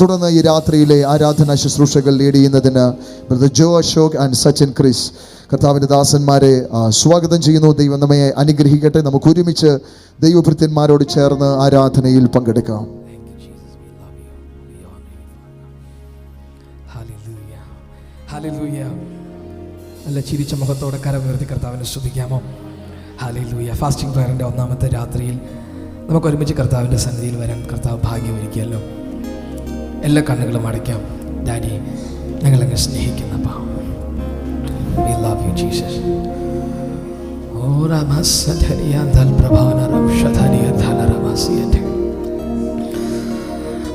തുടർന്ന് ഈ രാത്രിയിലെ ആരാധനാ ശുശ്രൂഷകൾ ലീഡ് ചെയ്യുന്നതിന് brother Jo Ashok and Sachin Chris കർത്താവിൻ്റെ ദാസന്മാരെ സ്വാഗതം ചെയ്യുന്നു. ദൈവം നമ്മെ അനുഗ്രഹിക്കട്ടെ. നമുക്ക് ഒരുമിച്ച് ദൈവഭൃത്യന്മാരോട് ചേർന്ന് ആരാധനയിൽ പങ്കെടുക്കാം. നല്ല ചിരിച്ച മുഖത്തോടെ കരമുയർത്തി കർത്താവിനെ സ്തുതിക്കാമോ? ഹല്ലേലൂയ. ഫാസ്റ്റിംഗ് പ്രയറിൻ്റെ ഒന്നാമത്തെ രാത്രിയിൽ നമുക്ക് ഒരുമിച്ച് കർത്താവിൻ്റെ സന്നിധിയിൽ വരാൻ കർത്താവ് ഭാഗ്യമൊരുക്കിയല്ലോ. എല്ലാ കണ്ണുകളും അടയ്ക്കാം. ഡാഡി, ഞങ്ങളങ്ങ് സ്നേഹിക്കുന്നപ്പാ. We love you, Jesus.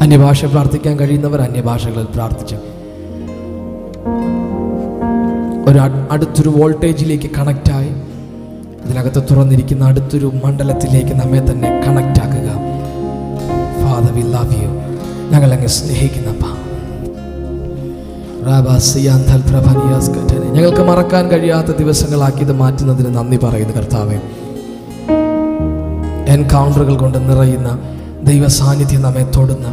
അന്യഭാഷ പ്രാർത്ഥിക്കാൻ കഴിയുന്നവർ അന്യഭാഷകളിൽ പ്രാർത്ഥിച്ചു. അടുത്തൊരു വോൾട്ടേജിലേക്ക് കണക്റ്റായി ഇതിനകത്ത് തുറന്നിരിക്കുന്ന അടുത്തൊരു മണ്ഡലത്തിലേക്ക് നമ്മെ തന്നെ കണക്റ്റ് ആക്കുക. Father, we love you. ഞങ്ങളങ്ങ് സ്നേഹിക്കുന്നപ്പാ. ഞങ്ങൾക്ക് മറക്കാൻ കഴിയാത്ത ദിവസങ്ങളാക്കി ഇത് മാറ്റുന്നതിന് നന്ദി പറയുന്നു കർത്താവേ. എൻകൗണ്ടറുകൾ കൊണ്ട് നിറയുന്ന ദൈവ സാന്നിധ്യം നമ്മെ തൊടുന്ന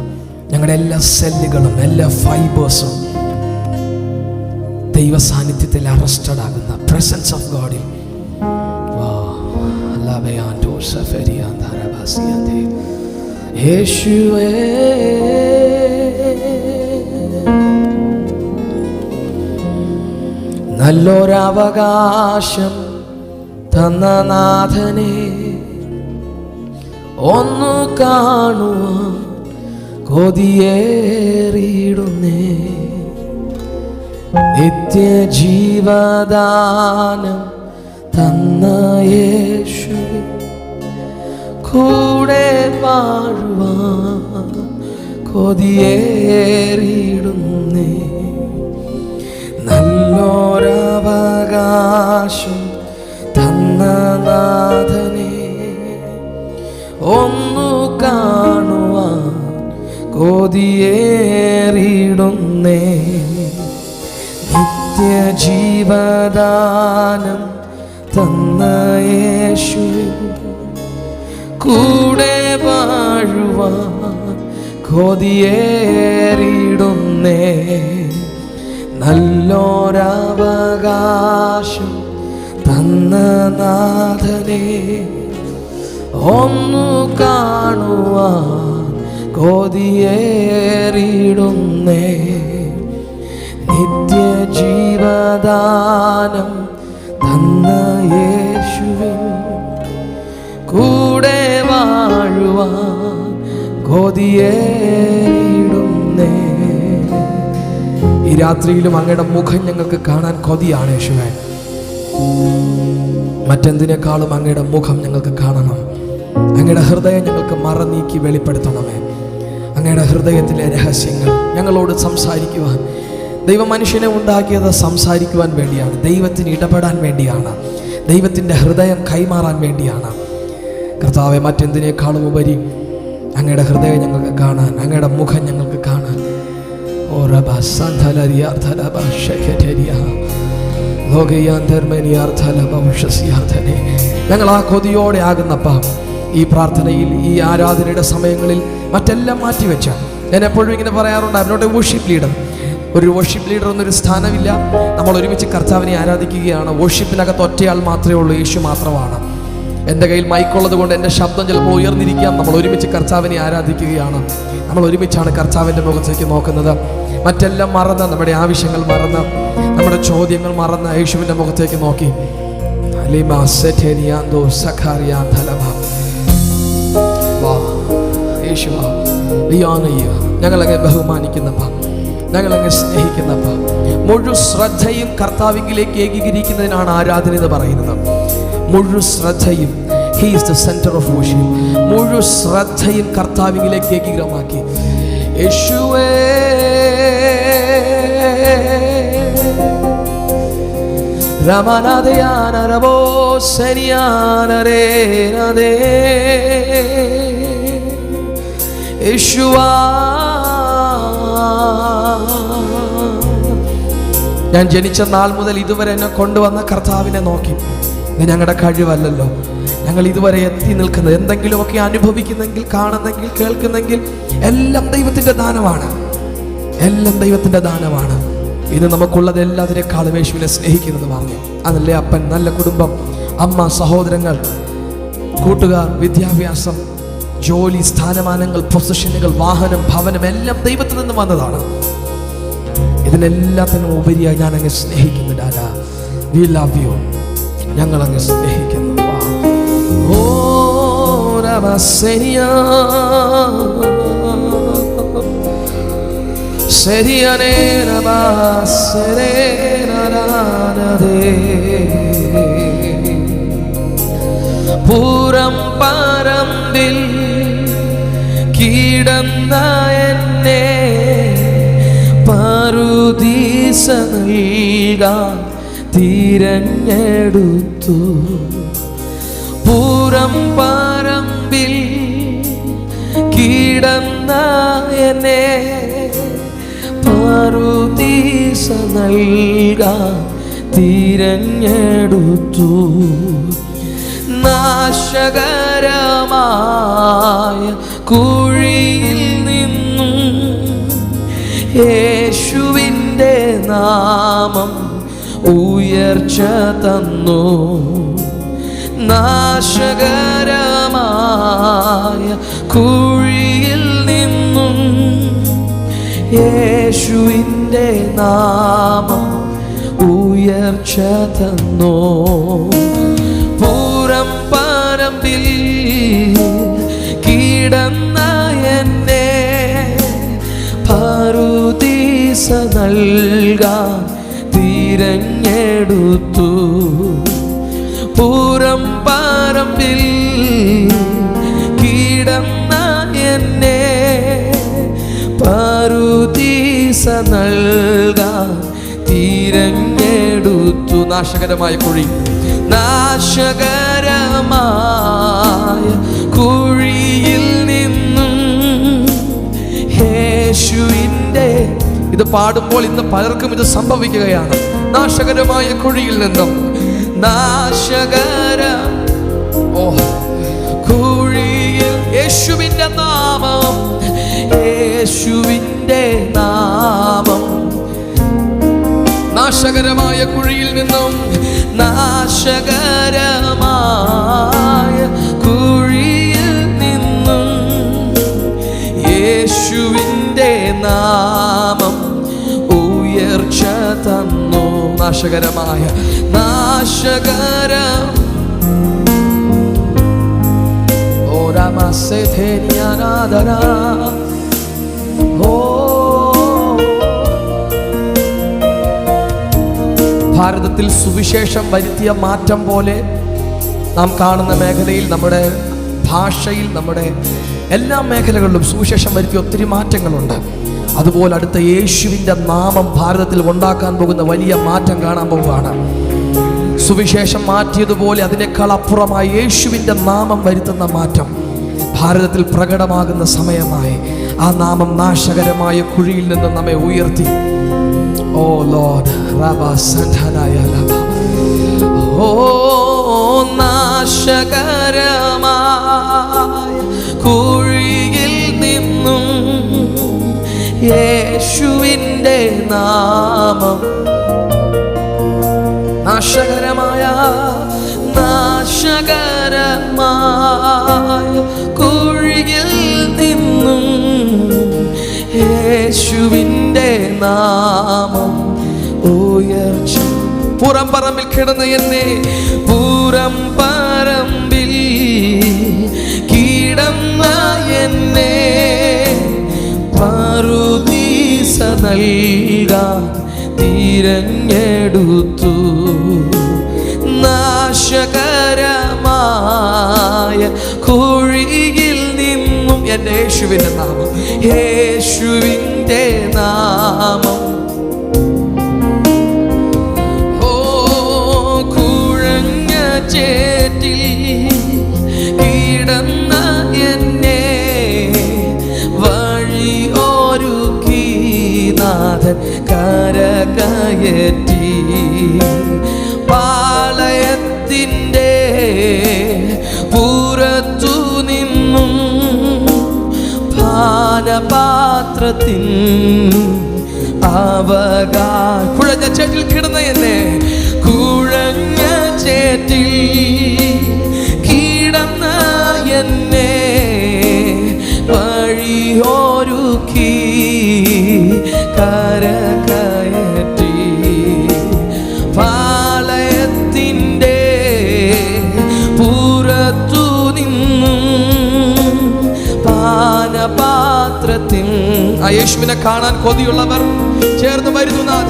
ഞങ്ങളുടെ എല്ലാ സെല്ലുകളും എല്ലാ ഫൈബേഴ്സും ദൈവ സാന്നിധ്യത്തിൽ അറസ്റ്റഡ് ആകുന്ന പ്രസൻസ് ഓഫ് ഗോഡിൽ യേശുവേ, നല്ലൊരവകാശം തന്ന നാഥനെ ഒന്നു കാണുവാൻ കൊതിയേറിയിടുന്നേ. നിത്യജീവദാനം തന്ന യേശു കൂടെ വാഴുവാൻ കൊതിയേറിയിടുന്നേ. നല്ലൊരവകാശം തന്ന നാഥനെ ഒന്നു കാണുവാൻ കൊതിയേറിയിടുന്നേ. നിത്യജീവദാനം തന്ന യേശു കൂടെ വാഴുവാൻ കൊതിയേറിയിടുന്നേ. നല്ലൊരവകാശം തന്ന നാഥനെ ഒന്നു കാണുവാൻ കൊതിയേറിയിടുന്നേ. നിത്യജീവദാനം തന്ന യേശുവിൻ കൂടെ വാഴുവാൻ കൊതിയേറിയിടുന്നേ. ഈ രാത്രിയിലും അങ്ങയുടെ മുഖം ഞങ്ങൾക്ക് കാണാൻ കൊതിയാണ് യേശുവേ. മറ്റെന്തിനേക്കാളും അങ്ങയുടെ മുഖം ഞങ്ങൾക്ക് കാണണം. അങ്ങയുടെ ഹൃദയം ഞങ്ങൾക്ക് മറനീക്കി വെളിപ്പെടുത്തണമേ. അങ്ങയുടെ ഹൃദയത്തിലെ രഹസ്യങ്ങൾ ഞങ്ങളോട് സംസാരിക്കുവാൻ. ദൈവം മനുഷ്യനെ ഉണ്ടാക്കിയത് സംസാരിക്കുവാൻ വേണ്ടിയാണ്, ദൈവത്തിന് ഇടപെടാൻ വേണ്ടിയാണ്, ദൈവത്തിൻ്റെ ഹൃദയം കൈമാറാൻ വേണ്ടിയാണ്. കർത്താവെ, മറ്റെന്തിനേക്കാളും ഉപരി അങ്ങയുടെ ഹൃദയം ഞങ്ങൾക്ക് കാണാൻ, അങ്ങയുടെ മുഖം ഞങ്ങൾക്ക് കാണാൻ. ഞങ്ങൾ ആ കൊതിയോടെ ആകുന്നപ്പ ഈ പ്രാർത്ഥനയിൽ, ഈ ആരാധനയുടെ സമയങ്ങളിൽ മറ്റെല്ലാം മാറ്റിവെച്ച ഞാൻ എപ്പോഴും ഇങ്ങനെ പറയാറുണ്ട്, അവരോട് വർഷിപ്പ് ലീഡർ. ഒരു വർഷിപ്പ് ലീഡർ എന്നൊരു സ്ഥാനമില്ല. നമ്മൾ ഒരുമിച്ച് കർത്താവിനെ ആരാധിക്കുകയാണ്. വർഷിപ്പിനകത്ത് ഒറ്റയാൾ മാത്രമേ ഉള്ളൂ, യേശു മാത്രമാണ്. എൻ്റെ കയ്യിൽ മൈക്കുള്ളത് കൊണ്ട് എൻ്റെ ശബ്ദം ചിലപ്പോൾ ഉയർന്നിരിക്കാം. നമ്മൾ ഒരുമിച്ച് കർത്താവിനെ ആരാധിക്കുകയാണ്. നമ്മൾ ഒരുമിച്ചാണ് കർത്താവിൻ്റെ മുഖത്തേക്ക് നോക്കുന്നത്. മറ്റെല്ലാം മറന്ന്, നമ്മുടെ ആവശ്യങ്ങൾ മറന്ന്, നമ്മുടെ ചോദ്യങ്ങൾ മറന്ന് യേശുവിൻ്റെ മുഖത്തേക്ക് നോക്കി ഞങ്ങളങ്ങ് ബഹുമാനിക്കുന്നപ്പ, ഞങ്ങളങ്ങ് സ്നേഹിക്കുന്നപ്പ. മുഴു ശ്രദ്ധയും കർത്താവിലേക്ക് ഏകീകരിക്കുന്നതിനാണ് ആരാധന എന്ന് പറയുന്നത്. മുഴു ശ്രദ്ധയും, He is the center of worship. മുഴു ശ്രദ്ധയും കർത്താവിലേക്ക് ഏകീകൃതമാക്കി. യേശുവേ, രമനാദയാനരവോ ശരിയാനരേ നദേ യേശുവാ. ഞാൻ ജനിച്ച നാൾ മുതൽ ഇതുവരെ എന്നെ കൊണ്ടുവന്ന കർത്താവിനെ നോക്കി. ഇത് ഞങ്ങളുടെ കഴിവല്ലല്ലോ. ഞങ്ങൾ ഇതുവരെ എത്തി നിൽക്കുന്നത്, എന്തെങ്കിലുമൊക്കെ അനുഭവിക്കുന്നെങ്കിൽ, കാണുന്നെങ്കിൽ, കേൾക്കുന്നെങ്കിൽ എല്ലാം ദൈവത്തിൻ്റെ ദാനമാണ്. എല്ലാം ദൈവത്തിൻ്റെ ദാനമാണ്. ഇന്ന് നമുക്കുള്ളത് എല്ലാത്തിനേക്കാളും യേശുവിനെ സ്നേഹിക്കുന്നത് പറഞ്ഞു. അതല്ലേ അപ്പൻ, നല്ല കുടുംബം, അമ്മ, സഹോദരങ്ങൾ, കൂട്ടുകാർ, വിദ്യാഭ്യാസം, ജോലി, സ്ഥാനമാനങ്ങൾ, പൊസിഷനുകൾ, വാഹനം, ഭവനം എല്ലാം ദൈവത്തിൽ നിന്ന് വന്നതാണ്. ഇതിനെല്ലാത്തിനും ഉപരിയായി ഞാൻ അങ്ങ് സ്നേഹിക്കുന്നു ഡാഡാ. V love U. ഞങ്ങൾ അങ്ങ് സ്നേഹിക്കുന്നു. ഓ രമസേനിയ ശരിയനേ രമസരേനരാനദേ പൂരം പറമ്പിൽ കിടന്ന എന്നെ പറുദീസ നൽകാൻ തിരഞ്ഞെടുത്തു. പൂരം പറമ്പിൽ കിടന്ന എന്നെ പറുദീസ നൽകാൻ തിരഞ്ഞെടുത്തു. നാശകരമായ കുഴിയിൽ നിന്നും യേശുവിൻ്റെ നാമം ഉയർച്ച തന്നു. നാശകരമായ കുഴിയിൽ നിന്നും യേശുവിൻ്റെ നാമം ഉയർച്ച തന്നു. പൂരം പറമ്പിൽ കിടന്ന എന്നെ പറുദീസ നൽകാൻ തിരഞ്ഞെടുത്തു. പൂരം പറമ്പിൽ കിടന്ന എന്നെ പറുദീസ നൽകാൻ തിരഞ്ഞെടുത്തു. നാശകരമായ കുഴി, നാശകരമായ കുഴിയിൽ നിന്നും യേശുവിൻ്റെ, ഇത് പാടുമ്പോൾ ഇന്ന് പലർക്കും ഇത് സംഭവിക്കുകയാണ്. നാശകരമായ കുഴിയിൽ നിന്നും, നാശകര കുഴിയിൽ യേശുവിൻ്റെ നാമം, യേശുവിൻ്റെ നാമം. നാശകരമായ കുഴിയിൽ നിന്നും, നാശകരമായ കുഴിയിൽ നിന്നും യേശുവിൻ്റെ നാമം ഉയർച്ച തന്നു. നാശകരമായ നാശകരം ഓ രാമസേധേനിയാനാദര ഓ. ഭാരതത്തിൽ സുവിശേഷം വരുത്തിയ മാറ്റം പോലെ നാം കാണുന്ന മേഖലയിൽ, നമ്മുടെ ഭാഷയിൽ, നമ്മുടെ എല്ലാ മേഖലകളിലും സുവിശേഷം വരുത്തിയ ഒത്തിരി മാറ്റങ്ങളുണ്ട്. അതുപോലെ അടുത്ത യേശുവിൻ്റെ നാമം ഭാരതത്തിൽ ഉണ്ടാക്കാൻ പോകുന്ന വലിയ മാറ്റം കാണാൻ പോവുകയാണ്. സുവിശേഷം മാറ്റിയതുപോലെ അതിനേക്കാൾ അപ്പുറമായി യേശുവിൻ്റെ നാമം വരുത്തുന്ന മാറ്റം ഭാരതത്തിൽ പ്രകടമാകുന്ന സമയമായി. ആ നാമം നാശകരമായ കുഴിയിൽ നിന്ന് നമ്മെ ഉയർത്തി. ഓ ലോർഡ് ഓ നാശകരമായ കുഴിയിൽ നിന്നും യേശുവിൻ്റെ നാമം, നാശകരമായ നാശകരമായ കുഴിയിൽ നിന്നും യേശുവിൻ്റെ നാമം ഉയർച്ച. പുറം പറമ്പിൽ കിടന്ന എന്നെ, പുറം പറമ്പിൽ കിടന്ന എന്നെ പറുദീസ നൽകാൻ തിരഞ്ഞെടുത്തു. നാശകരമായ കുഴിയിൽ നിന്നും എൻ്റെ യേശുവിൻ്റെ നാമം, യേശുവിൻ്റെ നാമം. ഓ കുഴഞ്ഞ ചേറ്റിൽ കിടന്ന എന്നെ വഴി ഒരുക്കി നാഥൻ കരകയറ്റി. പാളയത്തിൻ്റെ പുറത്തു നിന്നും പാനപാത്രത്തിൻ കുഴഞ്ഞ ചേറ്റിൽ കിടന്ന എന്നെ, കുഴഞ്ഞ ചേറ്റിൽ കിടന്ന എന്നെ വഴിയൊരുക്കി കരകയറ്റി, പാളയത്തിൻ്റെ പുറത്തു നിന്നും പാനപാത്രത്തിൽ ആ യേശുവിനെ കാണാൻ കൊതിയുള്ളവർ ചേർന്ന് വരുന്നു നാഥ,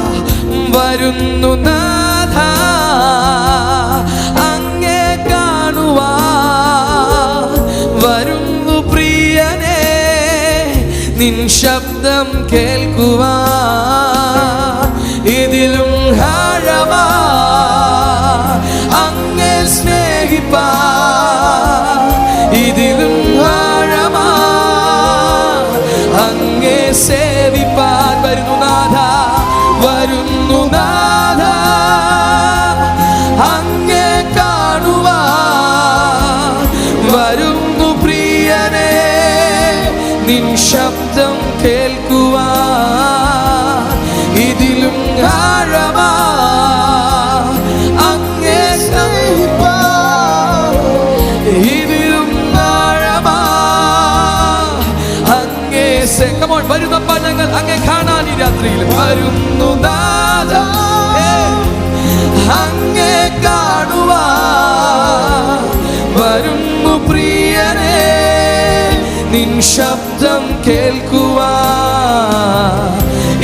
വരുന്നു നാഥ, അങ്ങേ കാണുവാൻ വരുന്നു പ്രിയനേ, നിൻ ശബ്ദം കേൾക്കുവാൻ ഇതിലും ആഴമാ, അങ്ങേ സ്നേഹിപ്പാൻ ഇതിലും ആഴമാ, അങ്ങേ സേവിപ്പാൻ വരുന്നു നാഥ, വരുന്നു നാഥ, അങ്ങേ കാണുവാൻ വരുന്നു പ്രിയനേ, നിൻ ശബ്ദം കേൾക്കുവാൻ ഇതിലും ആഴമാ, അങ്ങേ സ്നേഹിപ്പാൻ ഇതിലും ആഴമാ, അങ്ങേ കമോൺ വരുന്നപ്പ ഞങ്ങൾ അങ്ങേ കാണാൻ ഈ രാത്രിയിൽ വരുന്നു നാഥ, അങ്ങേ കാണുവാൻ വരുന്നു പ്രിയനേ, നിൻ ശബ്ദം കേൾക്കുവാൻ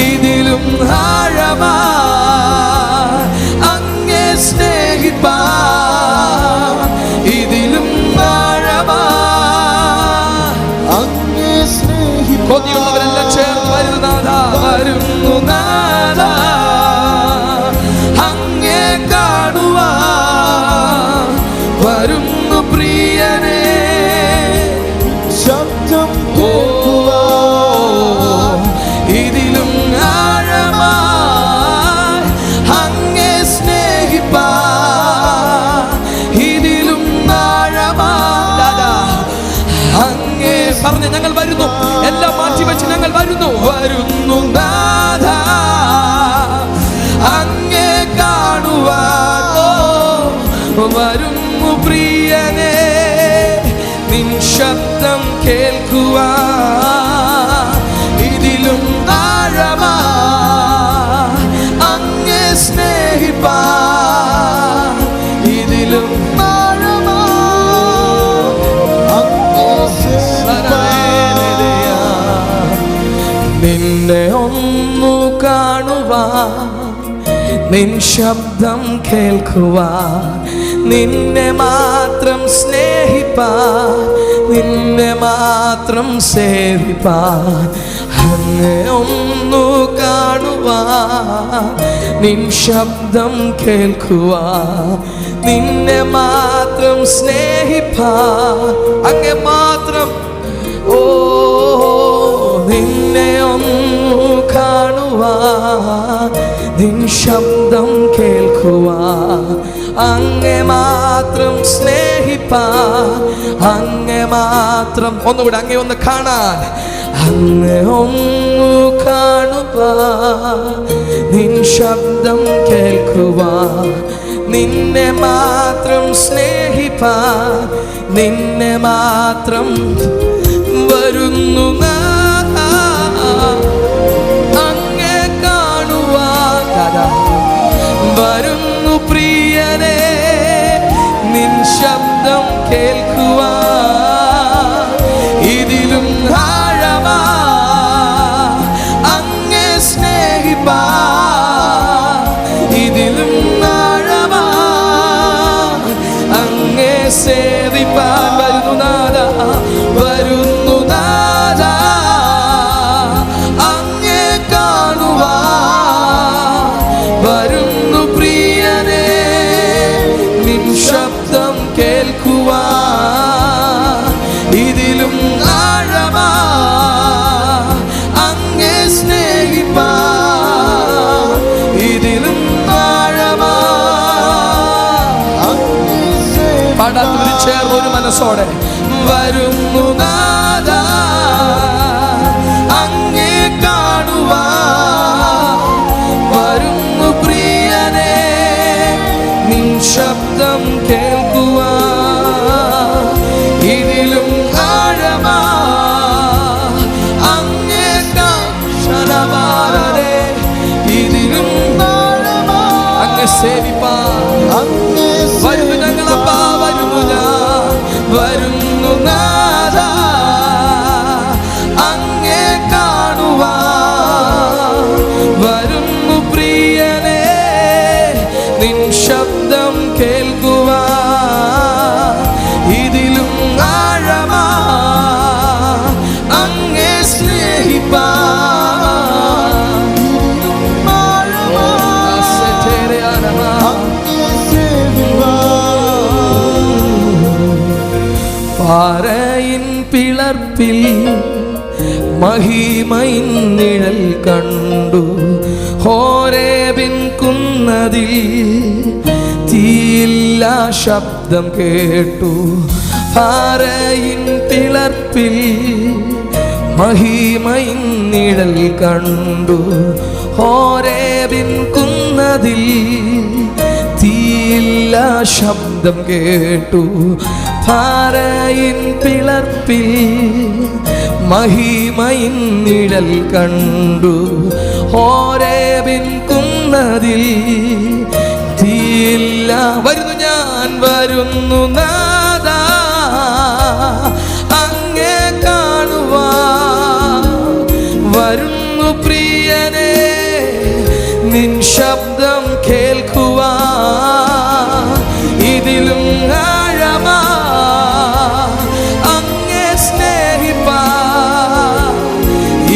ഇതിലും ആഴമാ, അങ്ങേ സ്നേഹിപ്പാൻ ഇതിലും ആഴമാ, അങ്ങേ സ്നേഹിപ്പാൻ കൊതിയുള്ളവരെല്ലാം ചേർന്ന് വരുന്നു നാഥ, വരുന്നു നാഥ, അങ്ങേ കാണുവാൻ വരുന്നു പ്രിയനേ, ശബ്ദം ഇതിലും ആഴമായി, അങ്ങേ സ്നേഹിപ്പാൻ ഇതിലും ആഴമായി, അങ്ങേ പറഞ്ഞ് ഞങ്ങൾ വരുന്നു, എല്ലാം മാറ്റിവെച്ച് ഞങ്ങൾ വരുന്നു, വരുന്നു നാഥ, അങ്ങേ കാണുവാൻ വരുന്നു പ്രിയനേ, നിൻ ശബ്ദം കേൾക്കുവാൻ ഇതിലും ആഴമാ, അങ്ങേ സ്നേഹിപ്പാൻ ഇതിലും ആഴമാ, നിന്നെ ഒന്നു കാണുവാൻ, നിൻ ശബ്ദം കേൾക്കുവാൻ, നിന്നെ മാത്രം സ്നേഹിപ്പാൻ, നിന്നെ മാത്രം സേവിപ്പാൻ, അങ്ങേ ഒന്നു കാണുവാൻ, നിൻ ശബ്ദം കേൾക്കുവാൻ, നിന്നെ മാത്രം സ്നേഹിപ്പാൻ, അങ്ങേ മാത്രം, ഓ നിന്നെ ഒന്നു കാണുവാൻ, നിൻ ശബ്ദം കേൾക്കുവാൻ, അങ്ങേ മാത്രം സ്നേഹിപ്പാൻ, അങ്ങേ മാത്രം, ഒന്നുകൂടെ അങ്ങേ ഒന്ന് കാണാൻ, അങ്ങേ ഒന്ന് കാണുവാൻ, നിൻ ശബ്ദം കേൾക്കുവാൻ, നിന്നെ മാത്രം സ്നേഹിപ്പാൻ, നിന്നെ മാത്രം വരുന്നു നാഥ, അങ്ങേ കാണുവാൻ വരുന്നു പ്രിയനേ, നിൻ ശബ്ദം കേൾക്കുവാൻ ഇതിലും ആഴമാ, അങ്ങേ സ്നേഹിപ്പാൻ ഇതിലും ആഴമാ, അങ്ങേ സേവിപ്പാൻ വരുന്നു നാഥ, വരുന്നു നാഥ, അങ്ങേ കാണുവാൻ വരുന്നു പ്രിയനേ, നിൻ ശബ്ദം കേൾക്കുവാൻ ഇതിലും ആഴമാ, അങ്ങേ സ്നേഹിപ്പാൻ ഇതിലും ആഴമാ, പാടാത്തവര് ചേർന്ന് ഒരു മനസ്സോടെ വരുന്നു നാഥ, അങ്ങേ കാണുവാൻ സേവിപ്പാൻ വരുന്നു ഞങ്ങളപ്പാ, വരുന്നു ഞാൻ, വരുന്നു നാഥാ അങ്ങേ കാണുവാൻ, വരുന്നു പ്രിയനേ നിൻ ശബ്ദം കേൾക്കുവാൻ, ഇതിലും ആഴമാ അങ്ങേ സ്നേഹിപ്പാൻ, പാറയിൻ പിളർപ്പിൽ മഹിമയിൻ നിഴൽ കണ്ടു, ഹോരേബിൻ കുന്നതിൽ തീയില്ല ശബ്ദം കേട്ടു. പാറയിൻ പിളർപ്പിൽ മഹിമയിൻ നിഴൽ കണ്ടു, ഹോരേബിൻ കുന്നതിൽ തീയില്ല ശബ്ദം കേട്ടു. പാറയിൻ പിളർപ്പിൽ മഹിമയിൻ നിഴൽ കണ്ടു, ഹോരേബിൻ കുന്നതിൽ തീയില്ല. വരുന്നു ഞാൻ, വരുന്നു നാഥാ അങ്ങേ കാണുവാൻ, വരുന്നു പ്രിയനേ നിൻ ശബ്ദം കേൾക്കുവാൻ, ഇതിലും ആഴമാ അങ്ങേ സ്നേഹിപ്പാൻ,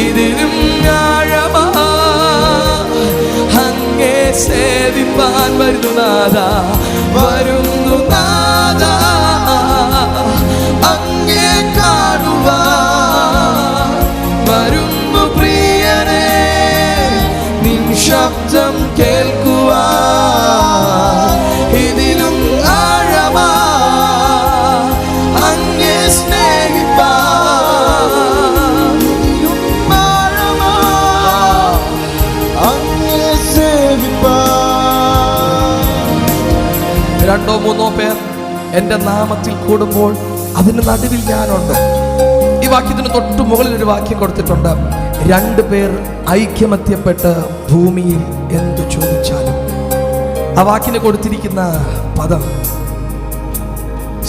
ഇതിലും ആഴമാ അങ്ങേ സേവിപ്പാൻ. വരുന്നു നാഥാ, വരുന്നു നാഥാ അങ്ങേ കാണുവാൻ, വരുന്നു പ്രിയനേ നിൻ ശബ്ദം കേൾക്കുവാൻ, ഇതിലും ആഴമാ അങ്ങേ സ്നേഹിപ്പാൻ, ഇതിലും ആഴമാ അങ്ങേ സേവിപ്പാൻ. രണ്ടോ മൂന്നോ പേർ എൻ്റെ നാമത്തിൽ കൂടുമ്പോൾ അതിന് നടുവിൽ ഞാനുണ്ട്. ഈ വാക്യത്തിന് തൊട്ട് മുകളിൽ ഒരു വാക്യം കൊടുത്തിട്ടുണ്ട്, 2 പേർ ഐക്യമത്യപ്പെട്ട് ഭൂമിയിൽ എന്തു ചോദിച്ചാലും. ആ വാക്കിന് കൊടുത്തിരിക്കുന്ന പദം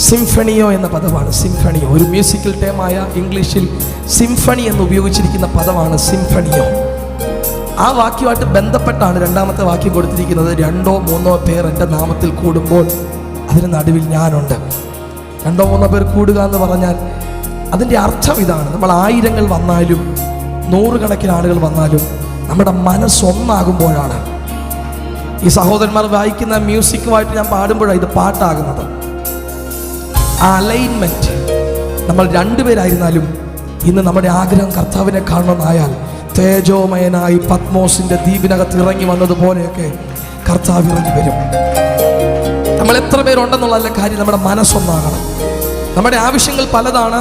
സിംഫണിയോ എന്ന പദമാണ്. സിംഫണിയോ ഒരു മ്യൂസിക്കൽ ടേമായ ഇംഗ്ലീഷിൽ സിംഫണി എന്ന് ഉപയോഗിച്ചിരിക്കുന്ന പദമാണ് സിംഫണിയോ. ആ വാക്യമായിട്ട് ബന്ധപ്പെട്ടാണ് രണ്ടാമത്തെ വാക്യം കൊടുത്തിരിക്കുന്നത്, 2 3 പേർ എൻ്റെ നാമത്തിൽ കൂടുമ്പോൾ അതിന് നടുവിൽ ഞാനുണ്ട്. 2 3 പേർ കൂടുക എന്ന് പറഞ്ഞാൽ അതിൻ്റെ അർത്ഥം ഇതാണ്, നമ്മൾ 1000 വന്നാലും 100 കണക്കിന് ആളുകൾ വന്നാലും നമ്മുടെ മനസ്സൊന്നാകുമ്പോഴാണ്. ഈ സഹോദരന്മാർ വായിക്കുന്ന മ്യൂസിക്കുമായിട്ട് ഞാൻ പാടുമ്പോഴാണ് ഇത് പാട്ടാകുന്നത്. ആ അലൈൻമെൻറ്റ് നമ്മൾ 2 പേരായിരുന്നാലും ഇന്ന് നമ്മുടെ ആഗ്രഹം കർത്താവിനെ കാണണമെന്നായാൽ തേജോമയനായി പത്മോസിൻ്റെ ദ്വീപിനകത്ത് ഇറങ്ങി വന്നതുപോലെയൊക്കെ കർത്താവ് ഇറങ്ങി വരും. നമ്മൾ എത്ര പേരുണ്ടെന്നുള്ള കാര്യം നമ്മുടെ മനസ്സൊന്നാകണം. നമ്മുടെ ആവശ്യങ്ങൾ പലതാണ്,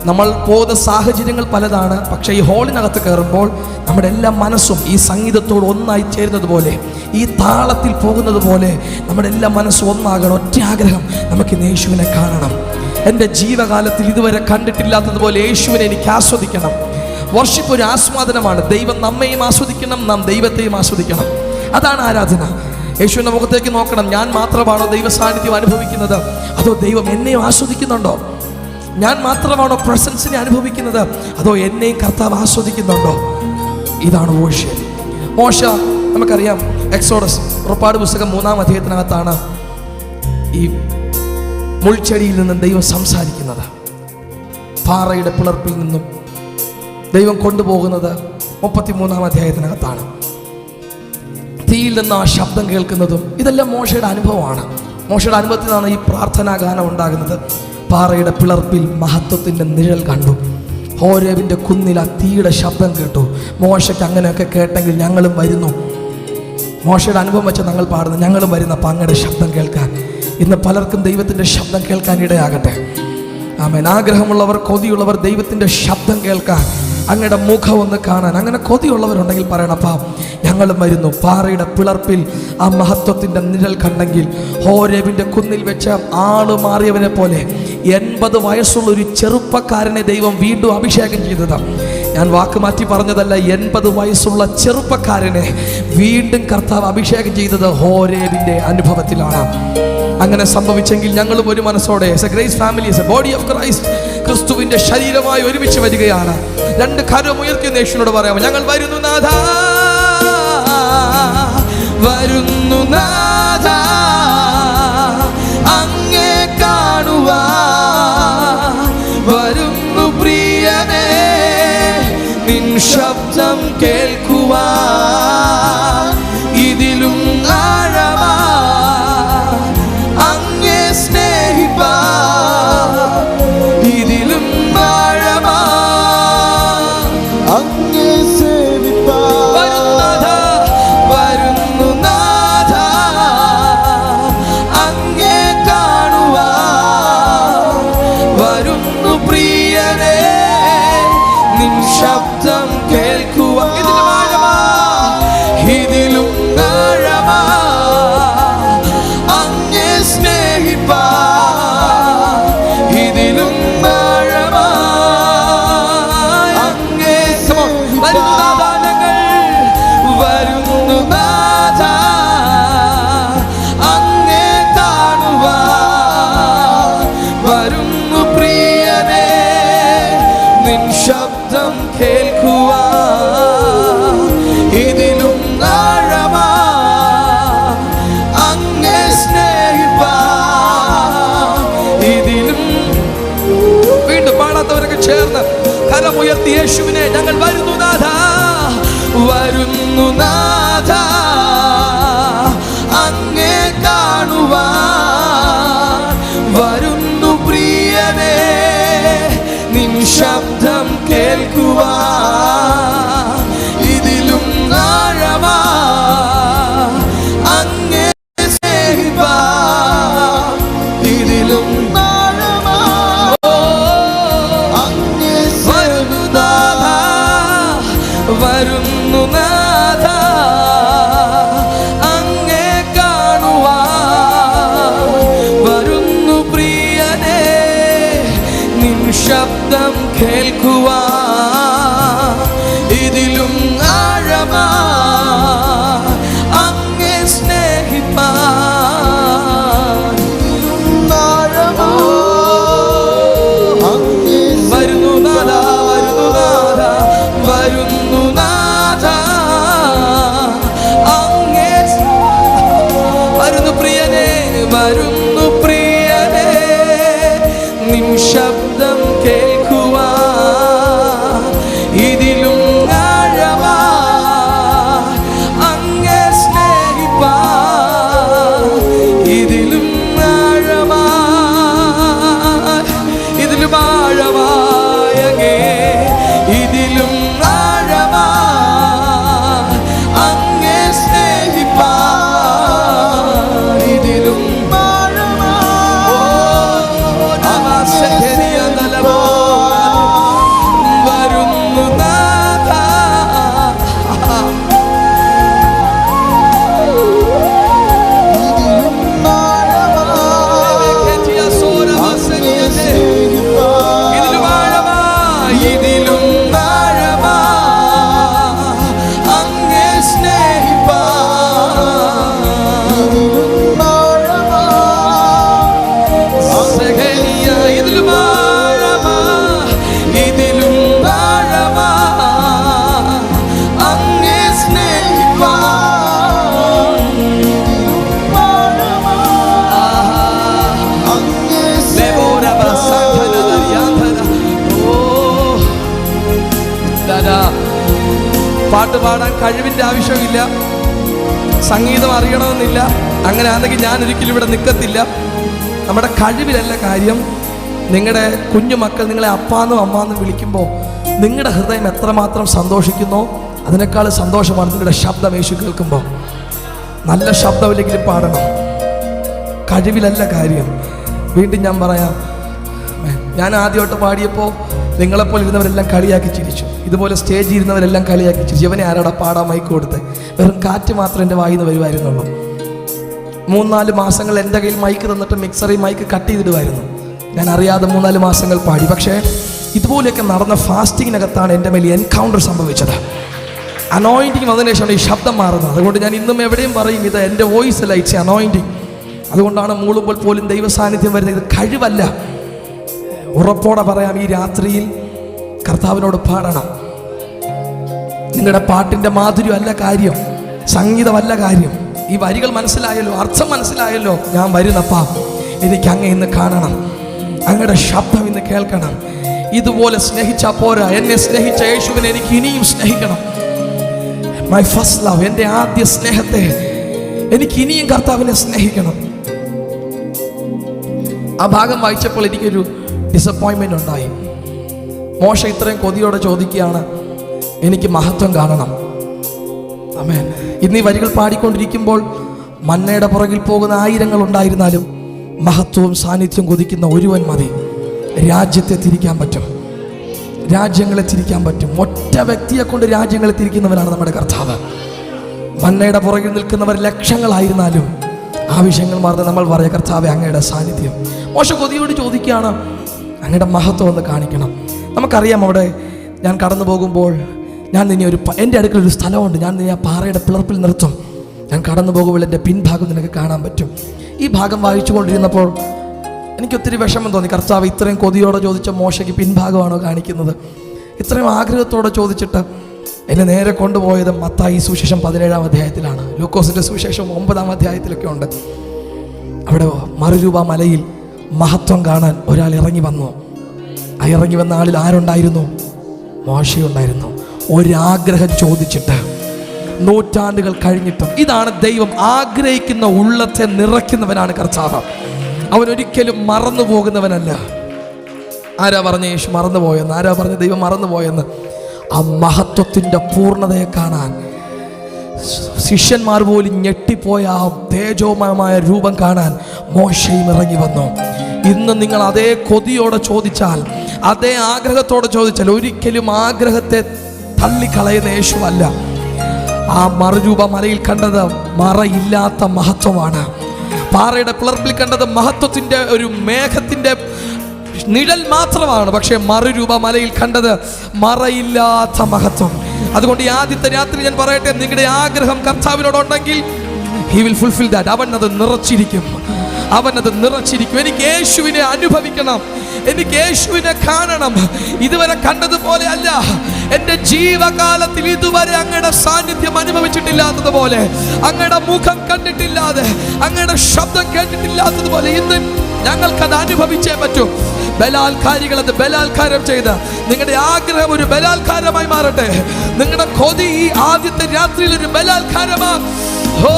നമ്മൾ പോകുന്ന സാഹചര്യങ്ങൾ പലതാണ്. പക്ഷേ ഈ ഹോളിനകത്ത് കയറുമ്പോൾ നമ്മുടെ എല്ലാ മനസ്സും ഈ സംഗീതത്തോട് ഒന്നായി ചേരുന്നത് പോലെ, ഈ താളത്തിൽ പോകുന്നത് പോലെ നമ്മുടെ എല്ലാ മനസ്സും ഒന്നാകണം. ഒറ്റ ആഗ്രഹം, നമുക്ക് യേശുവിനെ കാണണം. എൻ്റെ ജീവകാലത്തിൽ ഇതുവരെ കണ്ടിട്ടില്ലാത്തതുപോലെ യേശുവിനെ എനിക്ക് ആസ്വദിക്കണം. വർഷിപ്പ് ഒരു ആസ്വാദനമാണ്. ദൈവം നമ്മയും ആസ്വദിക്കണം, നാം ദൈവത്തെയും ആസ്വദിക്കണം. അതാണ് ആരാധന. യേശുവിൻ്റെ മുഖത്തേക്ക് നോക്കണം. ഞാൻ മാത്രമാണോ ദൈവ സാന്നിധ്യം അനുഭവിക്കുന്നത്, അതോ ദൈവം എന്നെയും ആസ്വദിക്കുന്നുണ്ടോ? ഞാൻ മാത്രമാണോ പ്രസൻസിനെ അനുഭവിക്കുന്നത്, അതോ എന്നെയും കർത്താവ് ആസ്വദിക്കുന്നുണ്ടോ? ഇതാണ് വർഷിപ്പ്. മോശ നമുക്കറിയാം, എക്സോഡസ് പുറപ്പാട് പുസ്തകം 3-ാം അധ്യായത്തിനകത്താണ് ഈ മുൾച്ചെടിയിൽ നിന്നും ദൈവം സംസാരിക്കുന്നത്. പാറയുടെ പിളർപ്പിൽ നിന്നും ദൈവം കൊണ്ടുപോകുന്നത് 33-ാം അധ്യായത്തിനകത്താണ്. തീയിൽ നിന്ന് ആ ശബ്ദം കേൾക്കുന്നതും ഇതെല്ലാം മോശയുടെ അനുഭവമാണ്. മോശയുടെ അനുഭവത്തിൽ നിന്നാണ് ഈ പ്രാർത്ഥനാ ഗാനം ഉണ്ടാകുന്നത്. പാറയുടെ പിളർപ്പിൽ മഹത്വത്തിൻ്റെ നിഴൽ കണ്ടു, ഹോരേബിൻ്റെ കുന്നിൽ ആ തീയുടെ ശബ്ദം കേട്ടു. മോശയ്ക്ക് അങ്ങനെയൊക്കെ കേട്ടെങ്കിൽ ഞങ്ങളും വരുന്നു. മോശയുടെ അനുഭവം വെച്ച് ഞങ്ങൾ പാടുന്നു, ഞങ്ങളും വരുന്ന അങ്ങയുടെ ശബ്ദം കേൾക്കാൻ. ഇന്ന് പലർക്കും ദൈവത്തിൻ്റെ ശബ്ദം കേൾക്കാൻ ഇടയാകട്ടെ. ആമേൻ. ആഗ്രഹമുള്ളവർ, കൊതിയുള്ളവർ ദൈവത്തിൻ്റെ ശബ്ദം കേൾക്കാൻ, അങ്ങയുടെ മുഖം ഒന്ന് കാണാൻ അങ്ങനെ കൊതിയുള്ളവരുണ്ടെങ്കിൽ പറയണപ്പാ ഞങ്ങളും വരുന്നു. പാറയുടെ പിളർപ്പിൽ ആ മഹത്വത്തിൻ്റെ നിഴൽ കണ്ടെങ്കിൽ, ഹോരേബിൻ്റെ കുന്നിൽ വെച്ച് ആള് മാറിയവനെ പോലെ 80 വയസ്സുള്ള ഒരു ചെറുപ്പക്കാരനെ ദൈവം വീണ്ടും അഭിഷേകം ചെയ്തത്. ഞാൻ വാക്ക് മാറ്റി പറഞ്ഞതല്ല. 80 വയസ്സുള്ള ചെറുപ്പക്കാരനെ വീണ്ടും കർത്താവ് അഭിഷേകം ചെയ്തത് ഹോരേബിന്റെ അനുഭവത്തിലാണ്. അങ്ങനെ സംഭവിച്ചെങ്കിൽ ഞങ്ങളും ഒരു മനസ്സോടെ grace family, body of Christ, ക്രിസ്തുവിന്റെ ശരീരമായി ഒരുമിച്ച് വരികയാണ്. 2 കരം ഉയർത്തി നേഷനോട് പറയാമോ? ഞങ്ങൾ വരുന്നു നാഥാ, വരുന്നു നാഥാ, അങ്ങേ കാണുവാ, വരുന്നു പ്രിയനേ, നിൻ ശബ്ദം കേൾക്കുവാ, ഇതിലും ആഴമാ അങ്ങേ സ്നേഹിപ്പാ, ഇതിലും ആഴമാ അങ്ങേ സേവിപ്പാ. വരുന്നു നാഥാ, അങ്ങേ കാണുവാ, വരുന്നു പ്രിയനേ, നിൻ ശബ്ദം കേൾക്കുവാ, ഇതിലും ആഴമാ, ഇതിലും ആഴമാ അങ്ങേ സ്നേഹിപ്പാ, ഇതിലും ആഴമാ അങ്ങേ. വരുന്നു നാഥാ, ഞങ്ങൾ വരുന്നു നാഥാ, അങ്ങേ കാണുവാ, വരുന്നു പ്രിയനേ, നിൻ ശബ്ദം കേൾക്കുവാ, ഇതിലും ആഴമാ അങ്ങേ സ്നേഹിപ്പാ, ഇതിലും. വീണ്ടും പാടാത്തവരൊക്കെ ചേർന്ന് കരമുയർത്തി യേശുവിനെ ഞങ്ങൾ വരുന്നു നാഥാ, വരുന്നു നാഥാ, അങ്ങേ കാണുവാ, വരുന്നു പ്രിയനേ, നിൻ ശബ്ദം കേൾക്കുവാ, ഇതിലും ആഴമാ അങ്ങേ സ്നേഹിപ്പാ, ഇതിലും ആഴമാ അങ്ങേ. വരുന്നു നാഥാ, വരുന്നു നാഥാ, അങ്ങേ കാണുവാ, വരുന്നു പ്രിയനേ, നിൻ ശബ്ദം കേൾക്കുവാ, ഇതിലും ആഴമാ അങ്ങേ സ്നേഹിപ്പാ, ആഴമാ അങ്ങേ. വരുന്നു നാഥാ, വരുന്നു നാഥാ, വരുന്നു നാഥാ, അങ്ങേ, വരുന്നു പ്രിയനേ, വരുന്നു പ്രിയനേ, നിൻ ശബ്ദം കേൾക്കുവാ, ഇതിലും ആഴമാ അങ്ങേ സ്നേഹിപ്പാ, ഇതിലും ആഴമാ, ഇതിലും ആഴമായ അങ്ങേ, ഇതിലും ആഴമാ അങ്ങേ സ്നേഹിപ്പാ, ഇതിലും ആഴമാ. വരുന്നു നാഥാ, ഇതിലും ആഴമാ, ഇതിലും ആഴമാ അങ്ങേ സ്നേഹിപ്പാ, ഇതിലും ആഴമാ, ഇതിലും ആഴമാ അങ്ങേ സ്നേഹിപ്പാ, പാട്ട് പാടാൻ കഴിവിൻ്റെ ആവശ്യമില്ല, സംഗീതം അറിയണമെന്നില്ല. അങ്ങനെ ആണെങ്കിൽ ഞാൻ ഒരിക്കലും ഇവിടെ നിൽക്കത്തില്ല. നമ്മുടെ കഴിവിലല്ല കാര്യം. നിങ്ങളുടെ കുഞ്ഞുമക്കൾ നിങ്ങളെ അപ്പാന്നും അമ്മാന്നും വിളിക്കുമ്പോൾ നിങ്ങളുടെ ഹൃദയം എത്രമാത്രം സന്തോഷിക്കുന്നോ അതിനേക്കാൾ സന്തോഷമാണ് നിങ്ങളുടെ ശബ്ദം യേശു കേൾക്കുമ്പോൾ. നല്ല ശബ്ദമില്ലെങ്കിലും പാടണം. കഴിവിലല്ല കാര്യം. വീണ്ടും ഞാൻ പറയാം, ഞാൻ ആദ്യമായിട്ട് പാടിയപ്പോൾ നിങ്ങളെപ്പോലെ ഇരുന്നവരെല്ലാം കളിയാക്കി ചിരിച്ചു. ഇതുപോലെ സ്റ്റേജിൽ ഇരുന്നവരെല്ലാം കളിയാക്കി ചിരിച്ചു. ഇവനെ ആരാടാ പാടാൻ മൈക്ക് കൊടുത്ത്? വെറും കാറ്റ് മാത്രം എൻ്റെ വായിൽ നിന്ന് വരുമായിരുന്നുള്ളൂ. 3-4 മാസങ്ങൾ എൻ്റെ കയ്യിൽ മൈക്ക് തന്നിട്ട് മിക്സറിൽ മൈക്ക് കട്ട് ചെയ്തിടുമായിരുന്നു. ഞാൻ അറിയാതെ 3-4 മാസങ്ങൾ പാടി. പക്ഷേ ഇതുപോലെയൊക്കെ നടന്ന ഫാസ്റ്റിങ്ങിനകത്താണ് എൻ്റെ മേൽ എൻകൗണ്ടർ സംഭവിച്ചത്. അനോയിൻറ്റിങ് വന്നതിന് ശേഷമാണ് ഈ ശബ്ദം മാറുന്നത്. അതുകൊണ്ട് ഞാൻ ഇന്നും എവിടെയും പറയും, ഇത് എൻ്റെ വോയിസ് അല്ല, ഇറ്റ്സ് അനോയിൻറ്റിങ്. അതുകൊണ്ടാണ് മൂളുമ്പോൾ പോലും ദൈവ സാന്നിധ്യം വരുന്നത്. ഇത് കഴിവല്ല. ഉറപ്പോടെ പറയാം, ഈ രാത്രിയിൽ കർത്താവിനോട് പാടണം. നിങ്ങളുടെ പാട്ടിൻ്റെ മാധുര്യമല്ല കാര്യം, സംഗീതമല്ല കാര്യം. ഈ വരികൾ മനസ്സിലായല്ലോ, അർത്ഥം മനസ്സിലായല്ലോ. ഞാൻ വരുന്നപ്പാ, എനിക്ക് അങ്ങ് ഇന്ന് കാണണം, അങ്ങയുടെ ശബ്ദം ഇന്ന് കേൾക്കണം. ഇതുപോലെ സ്നേഹിച്ചാൽ പോരാ, എന്നെ സ്നേഹിച്ച യേശുവിനെ എനിക്ക് ഇനിയും സ്നേഹിക്കണം. മൈ ഫസ്റ്റ് ലവ്, എൻ്റെ ആദ്യ സ്നേഹത്തെ എനിക്ക് ഇനിയും കർത്താവിനെ സ്നേഹിക്കണം. ആ ഭാഗം വായിച്ചപ്പോൾ എനിക്കൊരു ഡിസപ്പോയിൻമെൻ്റ് ഉണ്ടായി. മോശ ഇത്രയും കൊതിയോടെ ചോദിക്കുകയാണ്, എനിക്ക് മഹത്വം കാണണം. ആമേൻ. ഇന്ന് ഈ വരികൾ പാടിക്കൊണ്ടിരിക്കുമ്പോൾ മന്നയുടെ പുറകിൽ പോകുന്ന ആയിരങ്ങൾ ഉണ്ടായിരുന്നാലും മഹത്വവും സാന്നിധ്യം കൊതിക്കുന്ന ഒരുവൻ മതി. രാജ്യത്തെ തിരിക്കാൻ പറ്റും, രാജ്യങ്ങളെ തിരിക്കാൻ പറ്റും. ഒറ്റ വ്യക്തിയെ കൊണ്ട് രാജ്യങ്ങളെ തിരിക്കുന്നവനാണ് നമ്മുടെ കർത്താവ്. മന്നയുടെ പുറകിൽ നിൽക്കുന്നവർ ലക്ഷങ്ങളായിരുന്നാലും ആവശ്യങ്ങൾ മറന്ന് നമ്മൾ പറയാം, കർത്താവേ അങ്ങയുടെ സാന്നിധ്യം. മോശ കൊതിയോട് ചോദിക്കുകയാണ്, അങ്ങയുടെ മഹത്വം ഒന്ന് കാണിക്കണം. നമുക്കറിയാം, അവിടെ ഞാൻ കടന്നു പോകുമ്പോൾ ഞാൻ നിന്നെ എൻ്റെ അടുക്കലൊരു സ്ഥലമുണ്ട്, ഞാൻ നിന്നെ ആ പാറയുടെ പിളർപ്പിൽ നിർത്തും. ഞാൻ കടന്നു പോകുമ്പോൾ എൻ്റെ പിൻഭാഗം നിനക്ക് കാണാൻ പറ്റും. ഈ ഭാഗം വായിച്ചു കൊണ്ടിരുന്നപ്പോൾ എനിക്കൊത്തിരി വിഷമം തോന്നി. കർത്താവ് ഇത്രയും കൊതിയോടെ ചോദിച്ച മോശയ്ക്ക് പിൻഭാഗമാണോ കാണിക്കുന്നത്? ഇത്രയും ആഗ്രഹത്തോടെ ചോദിച്ചിട്ട് എന്നെ നേരെ കൊണ്ടുപോയത് മത്തായി സുവിശേഷം 17-ാം അധ്യായത്തിലാണ്. ലൂക്കോസിൻ്റെ സുവിശേഷം 9-ാം അധ്യായത്തിലൊക്കെ ഉണ്ട്. അവിടെ മറുരൂപ മലയിൽ മഹത്വം കാണാൻ ഒരാൾ ഇറങ്ങി വന്നു. ആ ഇറങ്ങി വന്ന ആളിൽ ആരുണ്ടായിരുന്നു? മോശയുണ്ടായിരുന്നു. ഒരാഗ്രഹം ചോദിച്ചിട്ട് നൂറ്റാണ്ടുകൾ കഴിഞ്ഞിട്ടും. ഇതാണ് ദൈവം ആഗ്രഹിക്കുന്ന ഉള്ളത്തെ നിറയ്ക്കുന്നവനാണ് കർത്താവ്. അവൻ ഒരിക്കലും മറന്നു പോകുന്നവനല്ല. ആരാ പറഞ്ഞ യേശു മറന്നുപോയെന്ന്? ആരാ പറഞ്ഞ ദൈവം മറന്നുപോയെന്ന്? ആ മഹത്വത്തിൻ്റെ പൂർണ്ണതയെ കാണാൻ ശിഷ്യന്മാർ പോലും ഞെട്ടിപ്പോയ ആ തേജോമയമായ രൂപം കാണാൻ മോശയും ഇറങ്ങി വന്നു. ഇന്ന് നിങ്ങൾ അതേ കൊതിയോടെ ചോദിച്ചാൽ, അതേ ആഗ്രഹത്തോടെ ചോദിച്ചാൽ, ഒരിക്കലും ആഗ്രഹത്തെ തള്ളിക്കളയുന്ന യേശുവല്ല. ആ മറുരൂപ മലയിൽ കണ്ടത് മറയില്ലാത്ത മഹത്വമാണ്. പാറയുടെ പിളർപ്പിൽ കണ്ടത് മഹത്വത്തിൻ്റെ ഒരു മേഘത്തിൻ്റെ നിഴൽ മാത്രമാണ്. പക്ഷേ മറുരൂപ മലയിൽ കണ്ടത് മറയില്ലാത്ത മഹത്വം. അതുകൊണ്ട് ഈ ആദ്യത്തെ രാത്രി ഞാൻ പറയട്ടെ, നിങ്ങളുടെ ആഗ്രഹം കർത്താവിനോടുണ്ടെങ്കിൽ he will fulfill that. അവൻ അത് നിറച്ചിരിക്കും, അവനത് നിറച്ചിരിക്കും. എനിക്ക് യേശുവിനെ അനുഭവിക്കണം, എനിക്ക് യേശുവിനെ കാണണം. ഇതുവരെ കണ്ടതുപോലെ അല്ല. എൻ്റെ ജീവകാലത്തിൽ ഇതുവരെ അങ്ങയുടെ സാന്നിധ്യം അനുഭവിച്ചിട്ടില്ലാത്തതുപോലെ, അങ്ങയുടെ മുഖം കണ്ടിട്ടില്ലാതെ, അങ്ങയുടെ ശബ്ദം കേട്ടിട്ടില്ലാത്തതുപോലെ ഇന്ന് ഞങ്ങൾക്കത് അനുഭവിച്ചേ പറ്റൂ. ബലാത്കാരികൾ അത് ബലാത്കാരം ചെയ്ത് നിങ്ങളുടെ ആഗ്രഹം ഒരു ബലാത്കാരമായി മാറട്ടെ. നിങ്ങളുടെ കൊതി ഈ ആദ്യത്തെ രാത്രിയിൽ ഒരു ബലാത്കാരമാണ്. ഓ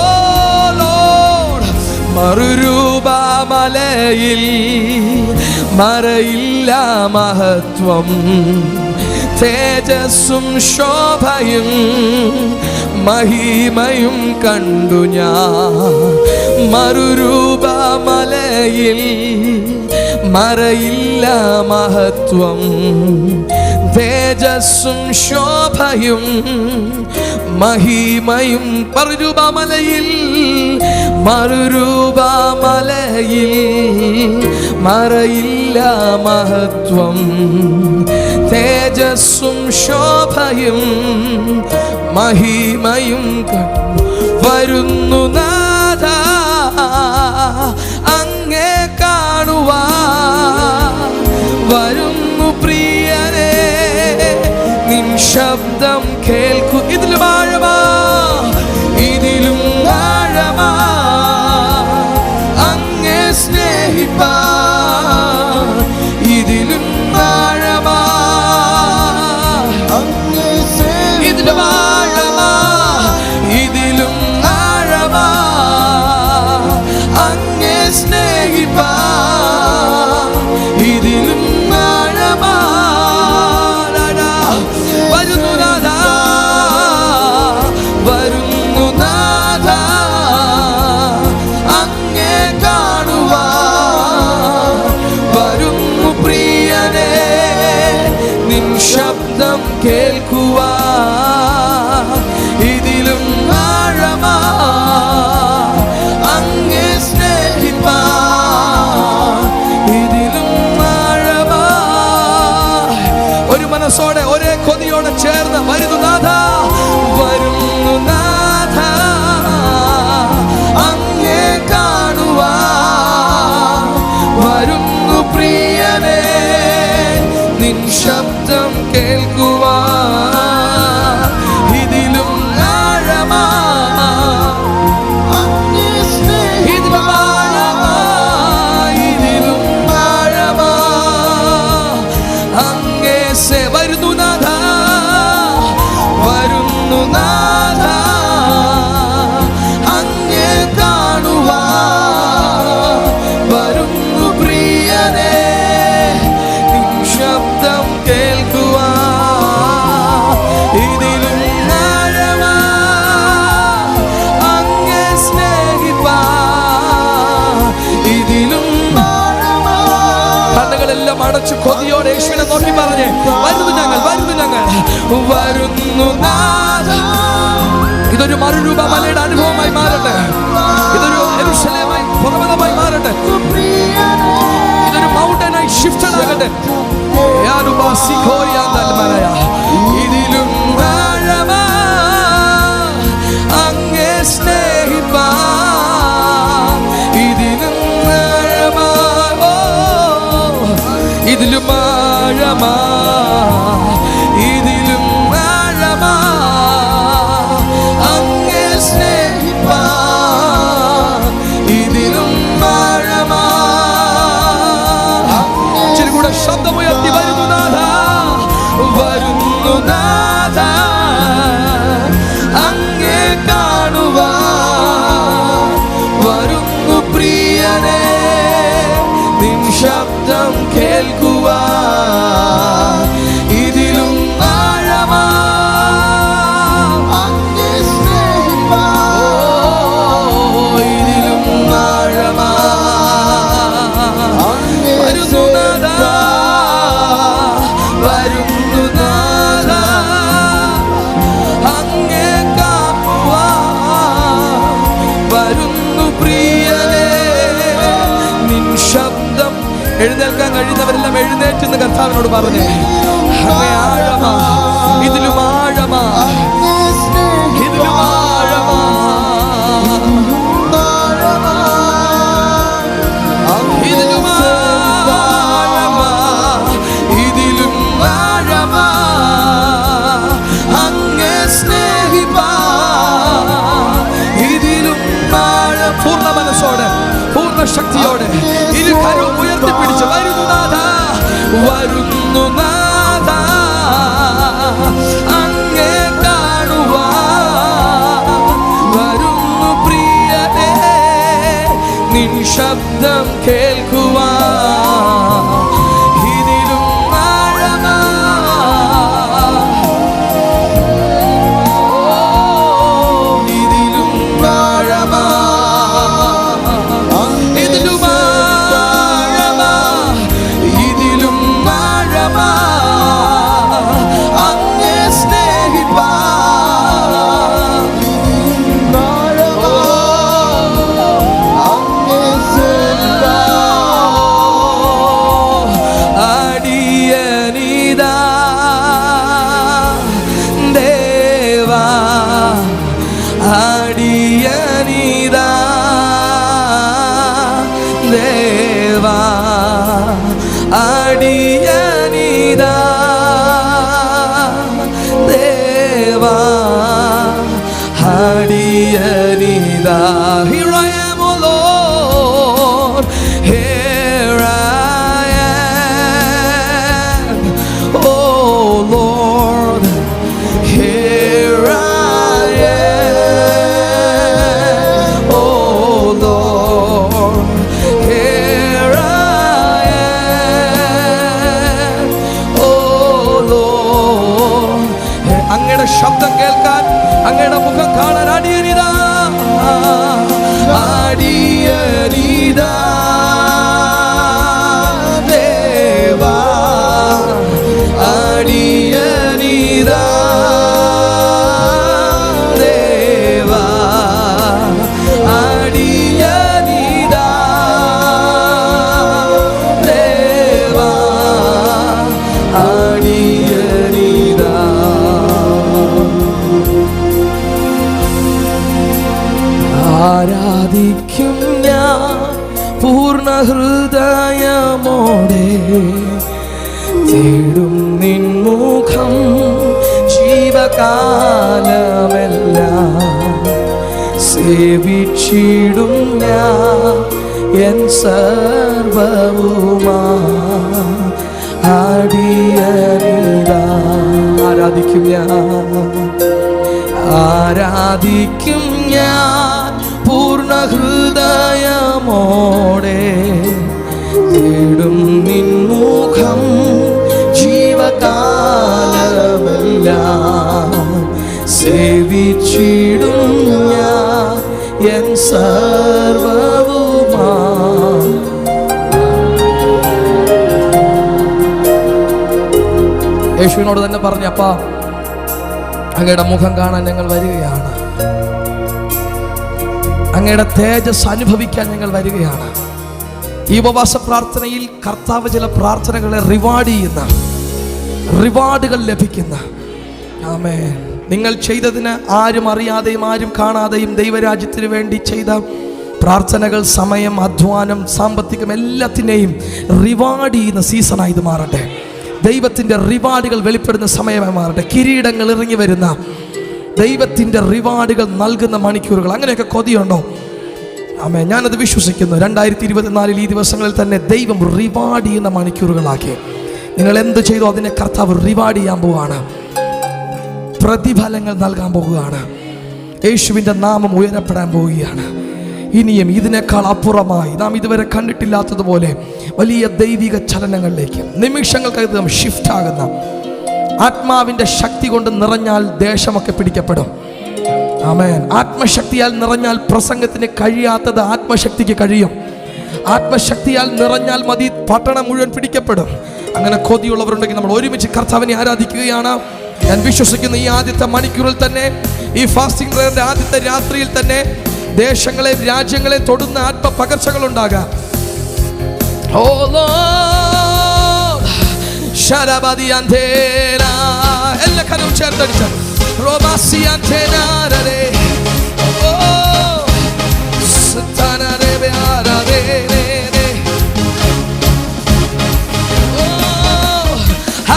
ലോർഡ്, മറുരൂപമലയിൽ മറയില്ല മഹത്വം, തേജസ്സും ശോഭയും മഹിമയും കണ്ടു ഞാൻ. മറുരൂപമലയിൽ മറയില്ല മഹത്വം, തേജസ്സും ശോഭയും മഹിമയും. മറുരൂപമലയിൽ മറുരൂപമലയിൽ മറയില്ല മഹത്വം, തേജസ്സും ശോഭയും മഹിമയും വരുന്നു നാഥ അങ്ങേ കാണുവാൻ. വരുന്നു പ്രിയനേ നിൻ ശബ്ദം കേൾക്കൂ. ഇതിലും ആഴമാ, ഇതിലും ആഴമാ അങ്ങേ സ്നേഹിപ്പാൻ. ഇതിലും ആഴമാ, ഇതിലും ആഴമാ, ഇതിലും ആഴമാ അങ്ങേ സ്നേഹിപ്പാൻ. ഇതിലും ആഴമാ വരുന്നു നാഥാ നോക്കി പറഞ്ഞേ, വരുന്നു ഞങ്ങൾ, വരുന്നു ഞങ്ങൾ, വരുന്നു നാഥ. ഇതൊരു മറുരൂപ മലയുടെ അനുഭവമായി മാറട്ടെ. ഇതൊരു യെരൂശലേമായി പുറമതമായി മാറട്ടെ. ഇതൊരു മൗണ്ടനായി ഷിഫ്റ്റഡ് ആകട്ടെ. ഇതിലും ആഴമാ അങ്ങേ സ്നേഹിപ്പാൻ, ഇതിലും ആഴമാ, ഇതിലും ആഴമാ, ഇതിലും ആഴമാ അങ്ങേ സ്നേഹിപ്പാൻ, ഇതിലും ആഴമാ. ഇച്ചിരി കൂടെ ശബ്ദമുയർത്തി, വരുന്നു നാഥ, വരുന്നു നാഥ, അങ്ങേ കാണുവാൻ, വരുന്നു പ്രിയനേ നിൻ ശബ്ദം കേൾക്കുവാൻ, ഇതിലും ആഴമാ അങ്ങേ സ്നേഹിപ്പാൻ, ഇതിലും ആഴമാ. വരുന്നു നാഥ, വരുന്നു നാഥ, അങ്ങേ കാണുവാൻ, വരുന്നു പ്രിയനേ നിൻ ശബ്ദം. എഴുന്നേൽക്കാൻ കഴിയുന്നവരെല്ലാം എഴുന്നേറ്റെന്ന് കർത്താവിനോട് പറഞ്ഞേ. അങ്ങേ ആഴമാ, ഇതിലും ആഴമാ, ഇതിലും ആഴമാ, ഇതിലും ആഴമാ, ഇതിലും ആഴമാ അങ്ങേ സ്നേഹിപ്പാൻ, ഇതിലും ആഴം. പൂർണ്ണ മനസ്സോടെ, പൂർണ്ണ ശക്തിയോടെ ഇരു കരവും ഉയർത്തിപ്പിടിച്ച്, വരുന്നു നാഥ, വരുന്നു നാഥ, അങ്ങേ കാണുവാൻ, വരുന്നു പ്രിയനേ നിൻ ശബ്ദം കേൾക്കുവാൻ, ഇതിലും ആഴമാ, ഇതിലും ആഴമാ, ഇതിലും ആഴമാ, ഇതിലും ആഴമാ അങ്ങേ സ്നേഹിപ്പാൻ, അടിയനിതാ ദേവാ, അടിയനിതാ ദേവാ, അടിയനിതാ ദേവാ, അടിയനിതാ. Here I am, O Lord, here I am, oh Lord, here I am, oh Lord, here I am, oh Lord. അങ്ങയുടെ ശബ്ദം കേൾക്കാൻ, അങ്ങയുടെ മുഖം കാണാൻ അടിയനിതാ, അടിയനിതാ ദേവാ, അടിയനിതാ ദേവാ, അടിയനിതാ ദേവാ, അടിയനിതാ. ആരാധിക്കും ഞാൻ പൂർണ്ണ ഹൃദയമോടെ, തേടും നിൻ മുഖം ജീവകാലമെല്ലാം, സേവിച്ചിടും ഞാൻ എൻ സർവവുമാ, അടിയനിതാ. ആരാധിക്കും ഞാൻ, ആരാധിക്കും ഞാൻ പൂർണ്ണ ഹൃദയമോടെ, തേടും നിൻ മുഖം ജീവകാലമെല്ലാം, സേവിച്ചിടും ഞാൻ എൻ സർവവുമാ. യേശുവിനോട് തന്നെ പറഞ്ഞു, അപ്പാ അങ്ങയുടെ മുഖം കാണാൻ ഞങ്ങൾ വരികയാണ്, അങ്ങയുടെ തേജസ് അനുഭവിക്കാൻ ഞങ്ങൾ വരികയാണ്. ഈ ഉപവാസ പ്രാർത്ഥനയിൽ കർത്താവ് ചില പ്രാർത്ഥനകളെ റിവാർഡുകൾ ലഭിക്കുന്ന, ആമേൻ, നിങ്ങൾ ചെയ്തതിന് ആരും അറിയാതെയും ആരും കാണാതെയും ദൈവരാജ്യത്തിന് വേണ്ടി ചെയ്ത പ്രാർത്ഥനകൾ, സമയം, അധ്വാനം, സാമ്പത്തികം എല്ലാത്തിനെയും റിവാർഡ് ചെയ്യുന്ന സീസണായി ഇത് മാറട്ടെ. ദൈവത്തിൻ്റെ റിവാർഡുകൾ വെളിപ്പെടുന്ന സമയമായി മാറട്ടെ. കിരീടങ്ങൾ ഇറങ്ങി വരുന്ന, ദൈവത്തിൻ്റെ റിവാർഡുകൾ നൽകുന്ന മണിക്കൂറുകൾ. അങ്ങനെയൊക്കെ കൊതിയുണ്ടോ? ആമേൻ, ഞാനത് വിശ്വസിക്കുന്നു. 2024 ഈ ദിവസങ്ങളിൽ തന്നെ ദൈവം റിവാർഡ് ചെയ്യുന്ന മണിക്കൂറുകളാക്കി. നിങ്ങൾ എന്ത് ചെയ്തോ അതിനെ കർത്താവ് റിവാർഡ് ചെയ്യാൻ പോവുകയാണ്, പ്രതിഫലങ്ങൾ നൽകാൻ പോവുകയാണ്. യേശുവിൻ്റെ നാമം ഉയരപ്പെടാൻ പോവുകയാണ്. ഇനിയും ഇതിനേക്കാൾ അപ്പുറമായി നാം ഇതുവരെ കണ്ടിട്ടില്ലാത്തതുപോലെ വലിയ ദൈവിക ചലനങ്ങളിലേക്ക് നിമിഷങ്ങൾക്കകം ഷിഫ്റ്റ് ആകുന്ന, ആത്മാവിൻ്റെ ശക്തി കൊണ്ട് നിറഞ്ഞാൽ ദേശമൊക്കെ പിടിക്കപ്പെടും. ആമേൻ. ആത്മശക്തിയാൽ നിറഞ്ഞാൽ പ്രസംഗത്തിന് കഴിയാത്തത് ആത്മശക്തിക്ക് കഴിയും. ആത്മശക്തിയാൽ നിറഞ്ഞാൽ മതി, പട്ടണം മുഴുവൻ പിടിക്കപ്പെടും. അങ്ങനെ കൊതിയുള്ളവരുണ്ടെങ്കിൽ നമ്മൾ ഒരുമിച്ച് കർത്താവിനെ ആരാധിക്കുകയാണ്. ഞാൻ വിശ്വസിക്കുന്നു ഈ ആദ്യത്തെ മണിക്കൂറിൽ തന്നെ, ഈ ഫാസ്റ്റിംഗ് പ്രേയറിന്റെ ആദ്യത്തെ രാത്രിയിൽ തന്നെ ദേശങ്ങളെ രാജ്യങ്ങളെ തൊടുന്ന ആത്മപകർച്ചകൾ ഉണ്ടാകാം. ഓ ലോർഡ്, ശരബദിയന്തേനാ, എല്ലാ കരവും ചേർത്തടിച്ച റോബാസിയന്തേനാരേ, ഓ സത്താനരേ ബയാരേ,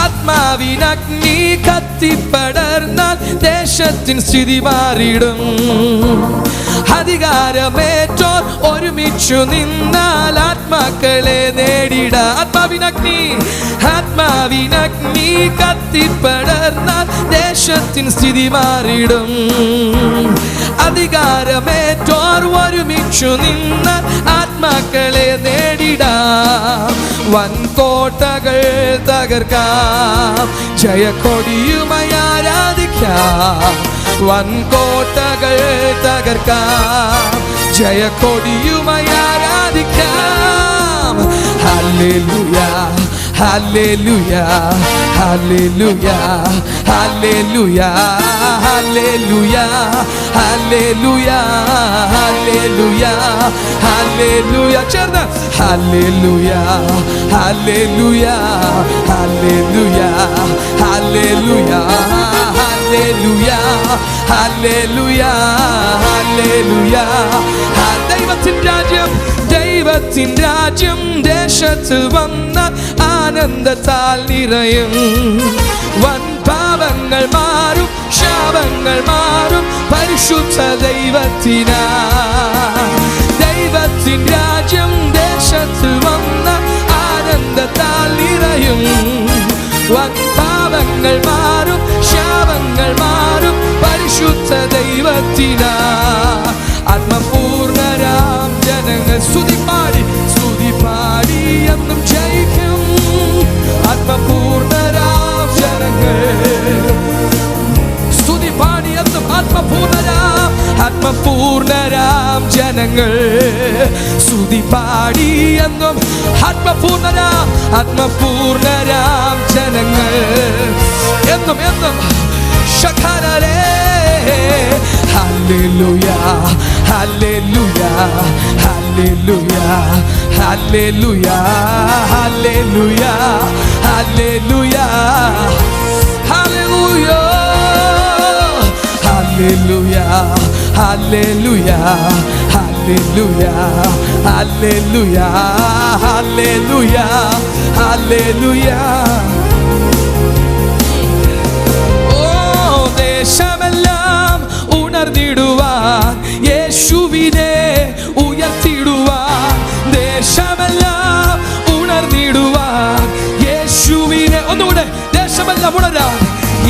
ആത്മാവിനഗ്നി കത്തിപ്പടർന്നാൽ ദേശത്തിൻ സ്ഥിതി മാറിയിടും. അധികാരമേറ്റോർ ഒരുമിച്ചു നിന്നാൽ ആത്മാക്കളെ നേടിടാം. ആത്മാവിനഗ്നി കത്തിപ്പടർന്നാൽ ദേശത്തിൻ സ്ഥിതി മാറിയിടും. അധികാരമേറ്റോർ ഒരുമിച്ചു നിന്നാൽ ആത്മാക്കളെ നേടിടാം. വൻകോട്ടകൾ തകർക്കാം, ജയക്കൊടിയുമായി ആരാധിക്കാം. വൻകോട്ടകൾ തകർക്കാം, ജയക്കൊടിയുമായി ആരാധിക്കാം. Hallelujah, hallelujah, hallelujah, hallelujah, hallelujah, hallelujah, hallelujah, hallelujah. ചേർന്ന് hallelujah, hallelujah, hallelujah, hallelujah, hallelujah, hallelujah, hallelujah. ദൈവത്തിൻ രാജ്യം ദേശത്ത് വന്ന ആനന്ദത്താൽ നിറയും. വൻ പാപങ്ങൾ മാറും, ശാപങ്ങൾ മാറും, പരിശുദ്ധ ദൈവത്തിനാ. ദൈവത്തിൻ രാജ്യം ദേശത്ത് വന്ന ആനന്ദത്താൽ നിറയും. വൻ പാപങ്ങൾ മാറും, ശാപങ്ങൾ മാറും, പരിശുദ്ധ ദൈവത്തിനാ. ആത്മപൂർണരാം ജനങ്ങൾ സ്തുതിപ്പാടി എന്നും ജയിക്കും. ആത്മപൂർണരാം ജനങ്ങൾ സ്തുതിപ്പാടി എന്നും ആത്മപൂർണരാം ജനങ്ങൾ സ്തുതിപ്പാടി എന്നും ആത്മപൂർണരാം ജനങ്ങൾ എന്നും ശഖരരേ. Hallelujah, hallelujah, hallelujah, hallelujah, hallelujah, hallelujah, hallelujah, hallelujah, hallelujah, hallelujah, hallelujah, hallelujah, hallelujah. ദേശമെല്ലാം ഉണർന്നിടുവാൻ യേശുവിനെ ഉയർത്തിടുവാൻ. ദേശമെല്ലാം ഉണർന്നിടുവാൻ യേശുവിനെ. ഒന്നുകൂടെ, ദേശമെല്ലാം ഉണരാൻ.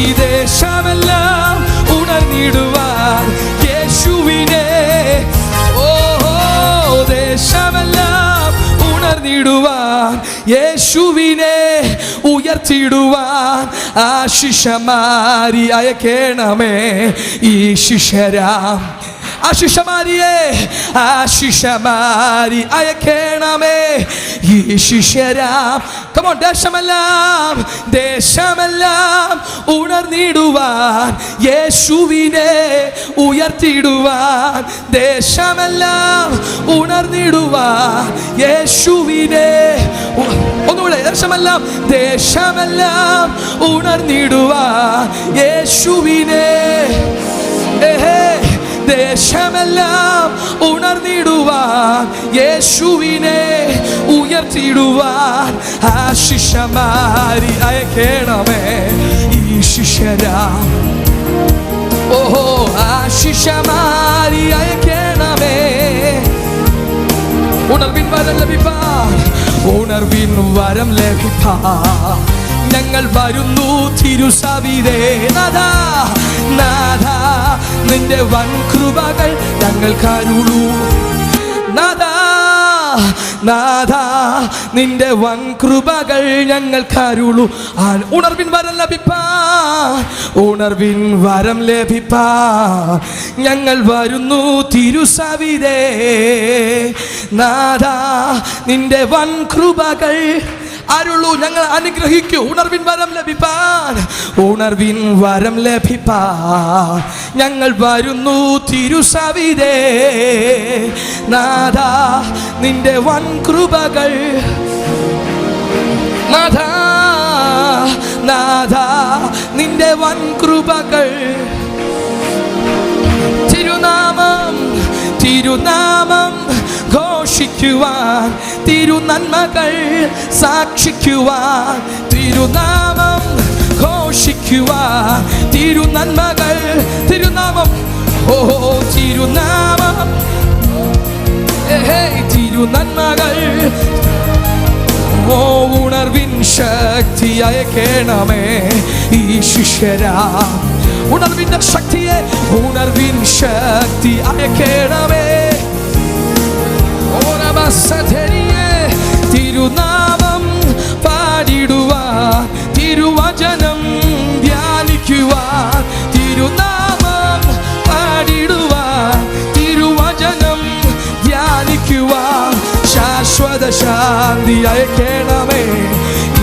ഈ ദേശമെല്ലാം ഉണർന്നിടുവാൻ യേശുവിനെ. ഓ ദേശമെല്ലാം ഉണർന്നിടുവാൻ യേശുവിനെ ഉയർത്തിടുവാൻ ആശിഷമാരി അയക്കണമേ. ഈ ശിഷ്യരാം ആശിഷമാരി അയക്കണമേ ഈ ശിഷ്യരാം. കമോൺ, ദേശമെല്ലാം ഉണർന്നിടുവാൻ, യേശുവിനെ ഉയർത്തിടുവാൻ. ദേശമെല്ലാം ഉണർന്നിടുവാൻ, യേശുവിനെ. ഒന്നുകൂടെ, ദേശമെല്ലാം ഉണർന്നിടുവാൻ, യേശുവിനെ. ദേശമെല്ലാം ഉണർന്നിടുവാൻ, യേശുവിനെ ഉയർത്തിടുവാൻ. ആശിഷമാരി അയക്കണമേ ഈ ശിഷ്യരാം. ഓഹോ, ആശിഷമാരി അയക്കണമേ. ഉണർവിൻ വരം ലഭിപ്പാൻ, ഉണർവിൻ വരം ലഭിപ്പാൻ ഞങ്ങൾ വരുന്നു തിരുസവിധേ. നാഥാ, നാഥാ, നിന്റെ വൻ കൃപകൾ ഞങ്ങൾക്കരുളൂ. നാഥാ, നാഥാ, നിന്റെ വൻ കൃപകൾ ഞങ്ങൾക്കരുളൂ. ഉണർവിൻ വരം ലഭിപ്പാൻ, ഉണർവിൻ വരം ലഭിപ്പാൻ ഞങ്ങൾ വരുന്നു തിരുസവിധേ. നാഥാ, നിന്റെ വൻ കൃപകൾ അരുളൂ, ഞങ്ങൾ അനുഗ്രഹിക്കൂ. ഉണർവിൻ വരം ലഭിപ്പാൻ, ഉണർവിൻ വരം ലഭിപ്പാൻ ഞങ്ങൾ വരുന്നു തിരുസവിധേ. നാഥാ, നിന്റെ വൻ കൃപകൾ. നാഥാ, നാഥാ, നിന്റെ വൻ കൃപകൾ. തിരുനാമം, തിരുനാമം ഘോഷിക്കുവാൻ, തിരുനന്മകൾ സാക്ഷിക്കുവാൻ. തിരുനാമം ഘോഷിക്കുവാൻ, തിരുനന്മകൾ. തിരുനാമം, ഓ തിരുനാമം, തിരുനന്മകൾ. ഓ ഉണർവിൻ ശക്തി അയക്കണമേ ഈ ശിഷ്യരാം. ഉണർവിന്റെ ശക്തിയെ, ഉണർവിൻ ശക്തി അയക്കണമേ. തിരുനാമം പാടിടുവാൻ, തിരുവചനം ധ്യാനിക്കുവാൻ. തിരുനാമം പാടിടുവാൻ, തിരുവചനം ധ്യാനിക്കുവാൻ. ശാശ്വത ശാന്തി അയക്കണമേ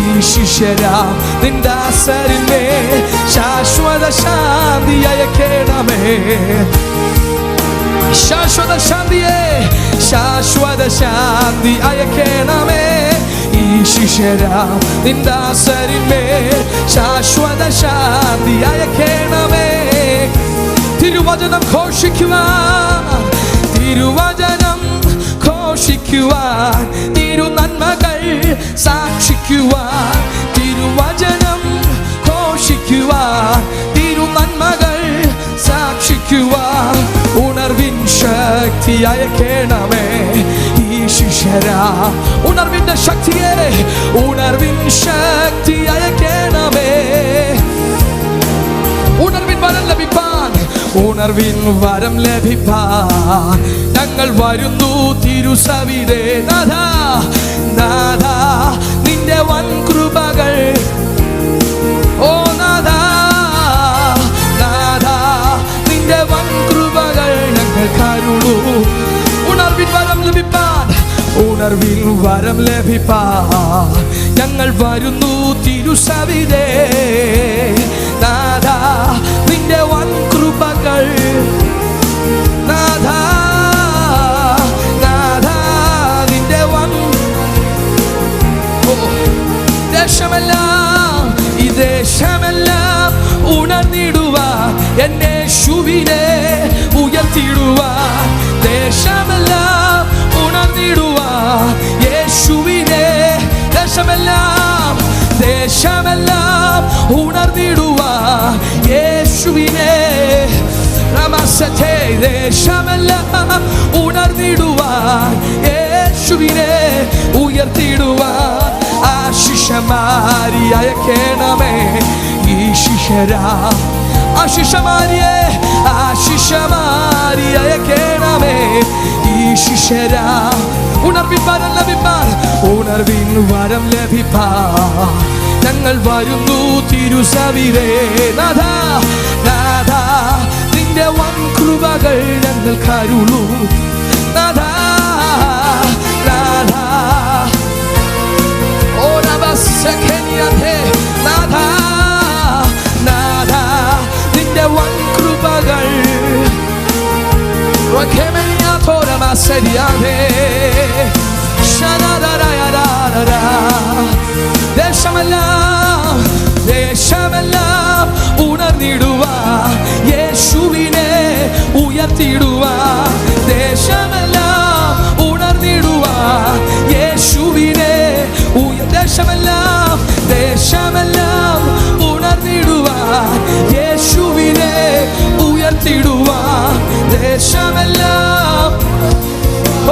ഈ ശിഷ്യരാം നിന്ദാസരിന്മേ. ശാശ്വത ശാന്തി അയക്കണമേ. ശാശ്വത ശാന്തിയെ, ശാശ്വത ശാന്തി അയക്കണമേ ഈ ശിഷ്യരാം നിന്ദാസരിന്മേ. ശാശ്വത ശാന്തി അയക്കണമേ. തിരുവചനം ഘോഷിക്കുവാൻ, തിരുവചനം ഘോഷിക്കുവാൻ. തിരുനന്മകൾ സാക്ഷിക്കുവാൻ. തിരുവചനം ഘോഷിക്കുവാൻ, തിരുനന്മകൾ സാക്ഷിക്കുവാൻ. ഉണർവിൻ ശക്തി അയക്കണമേ ഈ ശിഷ്യരാം. ഉണർവിന്റെ ശക്തിയെ, ഉണർവിൻ ശക്തി അയക്കണമേ. ഉണർവിൻ വരം ലഭിപ്പാൻ, ഉണർവിൻ വരം ലഭിപ്പാൻ ഞങ്ങൾ വരുന്നു തിരുസവിധേ. നാഥാ, നാഥാ, നിന്റെ വൻ കൃപകൾ. ഓ നാഥാ, നാഥാ, നിന്റെ വൻ കൃപകൾ ഞങ്ങൾക്കരുളൂ. ഉണർവിൻ വരം ലഭിപ്പാൻ, ഉണർവിൻ വരം ലഭിപ്പാൻ ഞങ്ങൾ വരുന്നു തിരുസവിധേ. നാഥാ, നിന്റെ വൻ കൃപകൾ. നാഥാ, നാഥാ, നിന്റെ വൻ. ദേശമെല്ലാം, ഈ ദേശമെല്ലാം ഉണർന്നിടുവാൻ, എന്നെ യേശുവിനെ ഉയർത്തിടുവാൻ. ദേശമെല്ലാം ഉണർന്നിടുവാൻ, യേശുവിനെ. ദേശമെല്ലാം, ദേശമെല്ലാം ഉണർന്നിടുവാൻ, യേശുവിനെ. ദേശമെല്ലാം ഉണർന്നിടുവാൻ, യേശുവിനെ ഉയർത്തിടുവാൻ. ആശിഷമാരി അയക്കണമേ ഈ ശിഷ്യരാം. ആശിഷമാരിയെ, ആശിഷമാരി അയക്കണമേ ഈ ശിഷ്യരാം. ഉണർവിൻ വരം ലഭിപ്പാൻ, ഉണർവിൻ വരം ലഭിപ്പാൻ ഞങ്ങൾ വരുന്നു തിരുസവിധേ. നാഥാ, നാഥാ, നിന്റെ വൻ കൃപകൾ ഞങ്ങൾ ഞങ്ങൾക്കരുളൂ നാഥാ, നാഥാ. നാഥാ, നാഥാ, നിന്റെ വൻ കൃപകൾ ദേശമെല്ലാം ദേശമെല്ലാം ഉണർന്നിടുവാ, യേശുവിനെ ഉയർത്തിടുവാ. ദേശമെല്ലാം ഉണർന്നിടുവാ, യേശുവിനെ ദേശമെല്ലാം ദേശമെല്ലാം ഉണർന്നിടുവാ, യേശുവിനെ ഉയർത്തിടുവാ. ദേശമെല്ലാം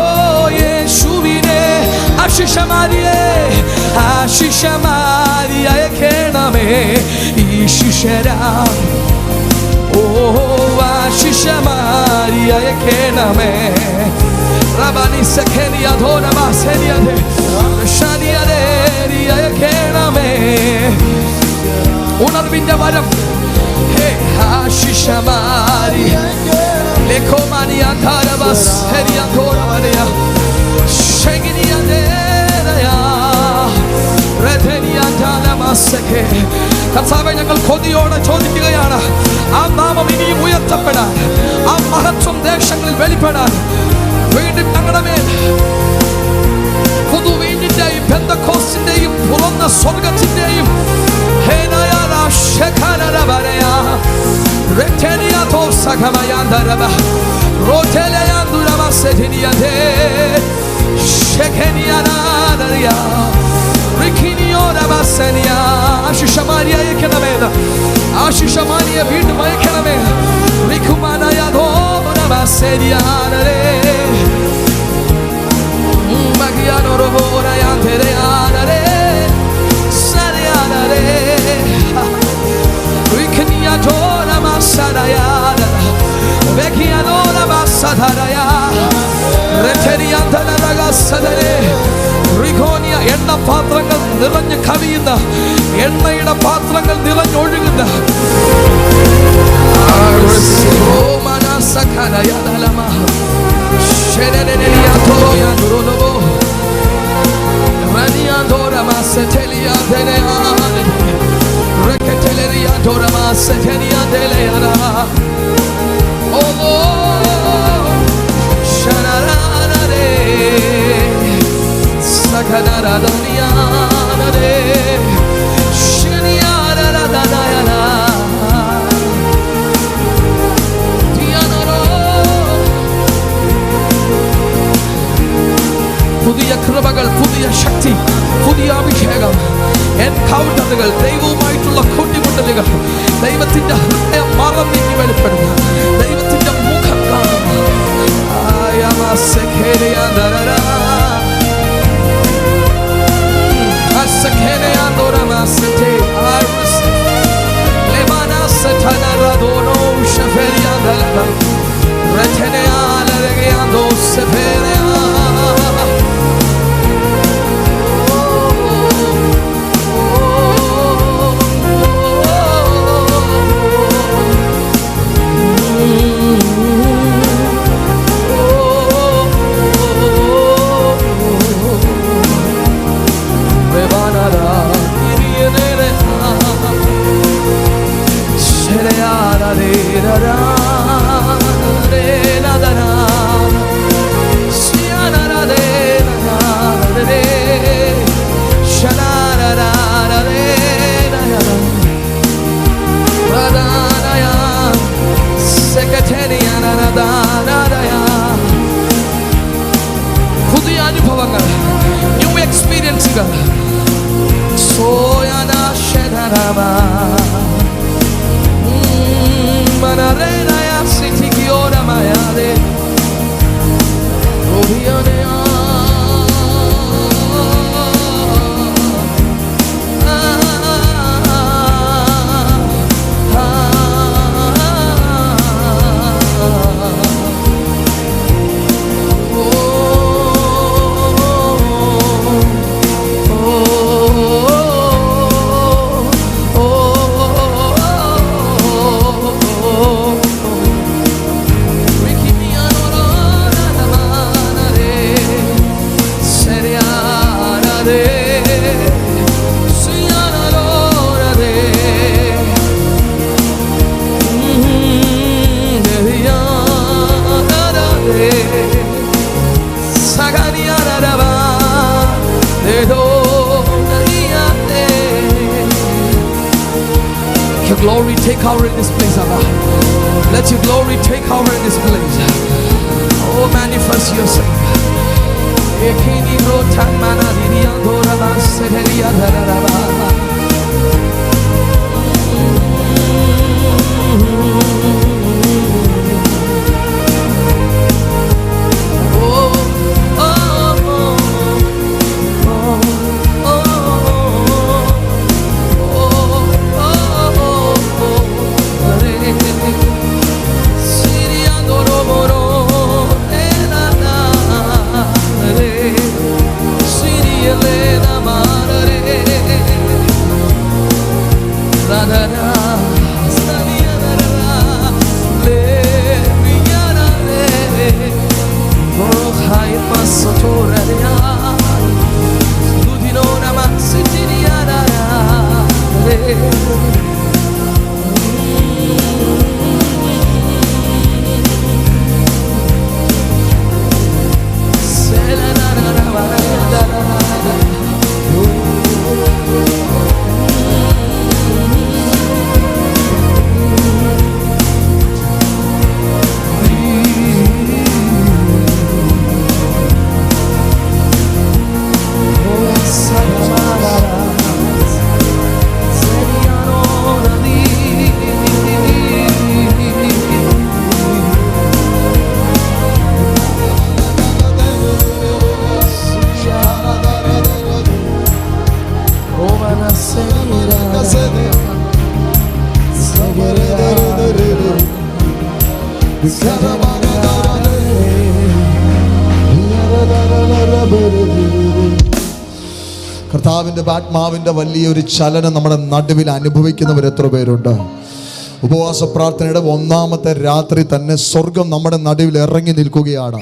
ഓ യേശുവിനെ ആശിഷമാരിയേ ആശിഷമാരി അയക്കണമേ ഈ ശിഷ്യരാ. ഓ ആശിഷമാരി അയക്കണമേ. റബാനി സഖേനിയ ധോനമാ സെനിയദേ ഷാനിയദേ അയക്കണമേ. ഉണർവിന്റെ വരം ഹേ ആശിഷമാരി ലേഖോമാനിയ ധാരബസ് ഹരിയ ധോനമരിയ കർത്താവേ, ഞങ്ങൾ കൊതിയോടെ ചോദിക്കുകയാണ്, ആ നാമം ഇനിയും ഉയർത്തപ്പെടാൻ, ആ മഹത്വം ദേശങ്ങളിൽ വെളിപ്പെടാൻ വീണ്ടും ഞങ്ങളുടെ മേൽ പുതുവീഞ്ഞിന്റെയും പെന്തക്കോസ്തിന്റെയും തുറന്ന സ്വർഗത്തിന്റെയും ആശിഷമാനിയെ വീണ്ടും അയക്കണമേ. എണ്ണ പാത്രങ്ങൾ നിറഞ്ഞു കവിയുന്ന, എണ്ണയുടെ പാത്രങ്ങൾ നിറഞ്ഞൊഴുകുന്ന പുതിയ കൃപകൾ, പുതിയ ശക്തി, പുതിയ അഭിഷേകം, എൻകൗണ്ടറുകൾ, ദൈവവുമായിട്ടുള്ള കൂട്ടിമുട്ടലുകൾ, ദൈവത്തിന്റെ ഹൃദയം മറന്നിങ്ങി വെളിപ്പെടുക, ദൈവത്തിന്റെ മുഖം കാണുക. പുതിയ അനുഭവങ്ങൾ, new എക്സ്പീരിയൻസുകൾ. glory take over in this place, Abba. Let your glory take over in this place. Oh, manifest yourself. Ekini rotan mana diriya dora ba seriya dharaba. കർത്താവിൻ്റെ ആത്മാവിൻ്റെ വലിയൊരു ചലനം നമ്മുടെ നടുവിൽ അനുഭവിക്കുന്നവർ എത്ര പേരുണ്ട്? ഉപവാസ പ്രാർത്ഥനയുടെ ഒന്നാമത്തെ രാത്രി തന്നെ സ്വർഗം നമ്മുടെ നടുവിൽ ഇറങ്ങി നിൽക്കുകയാണ്.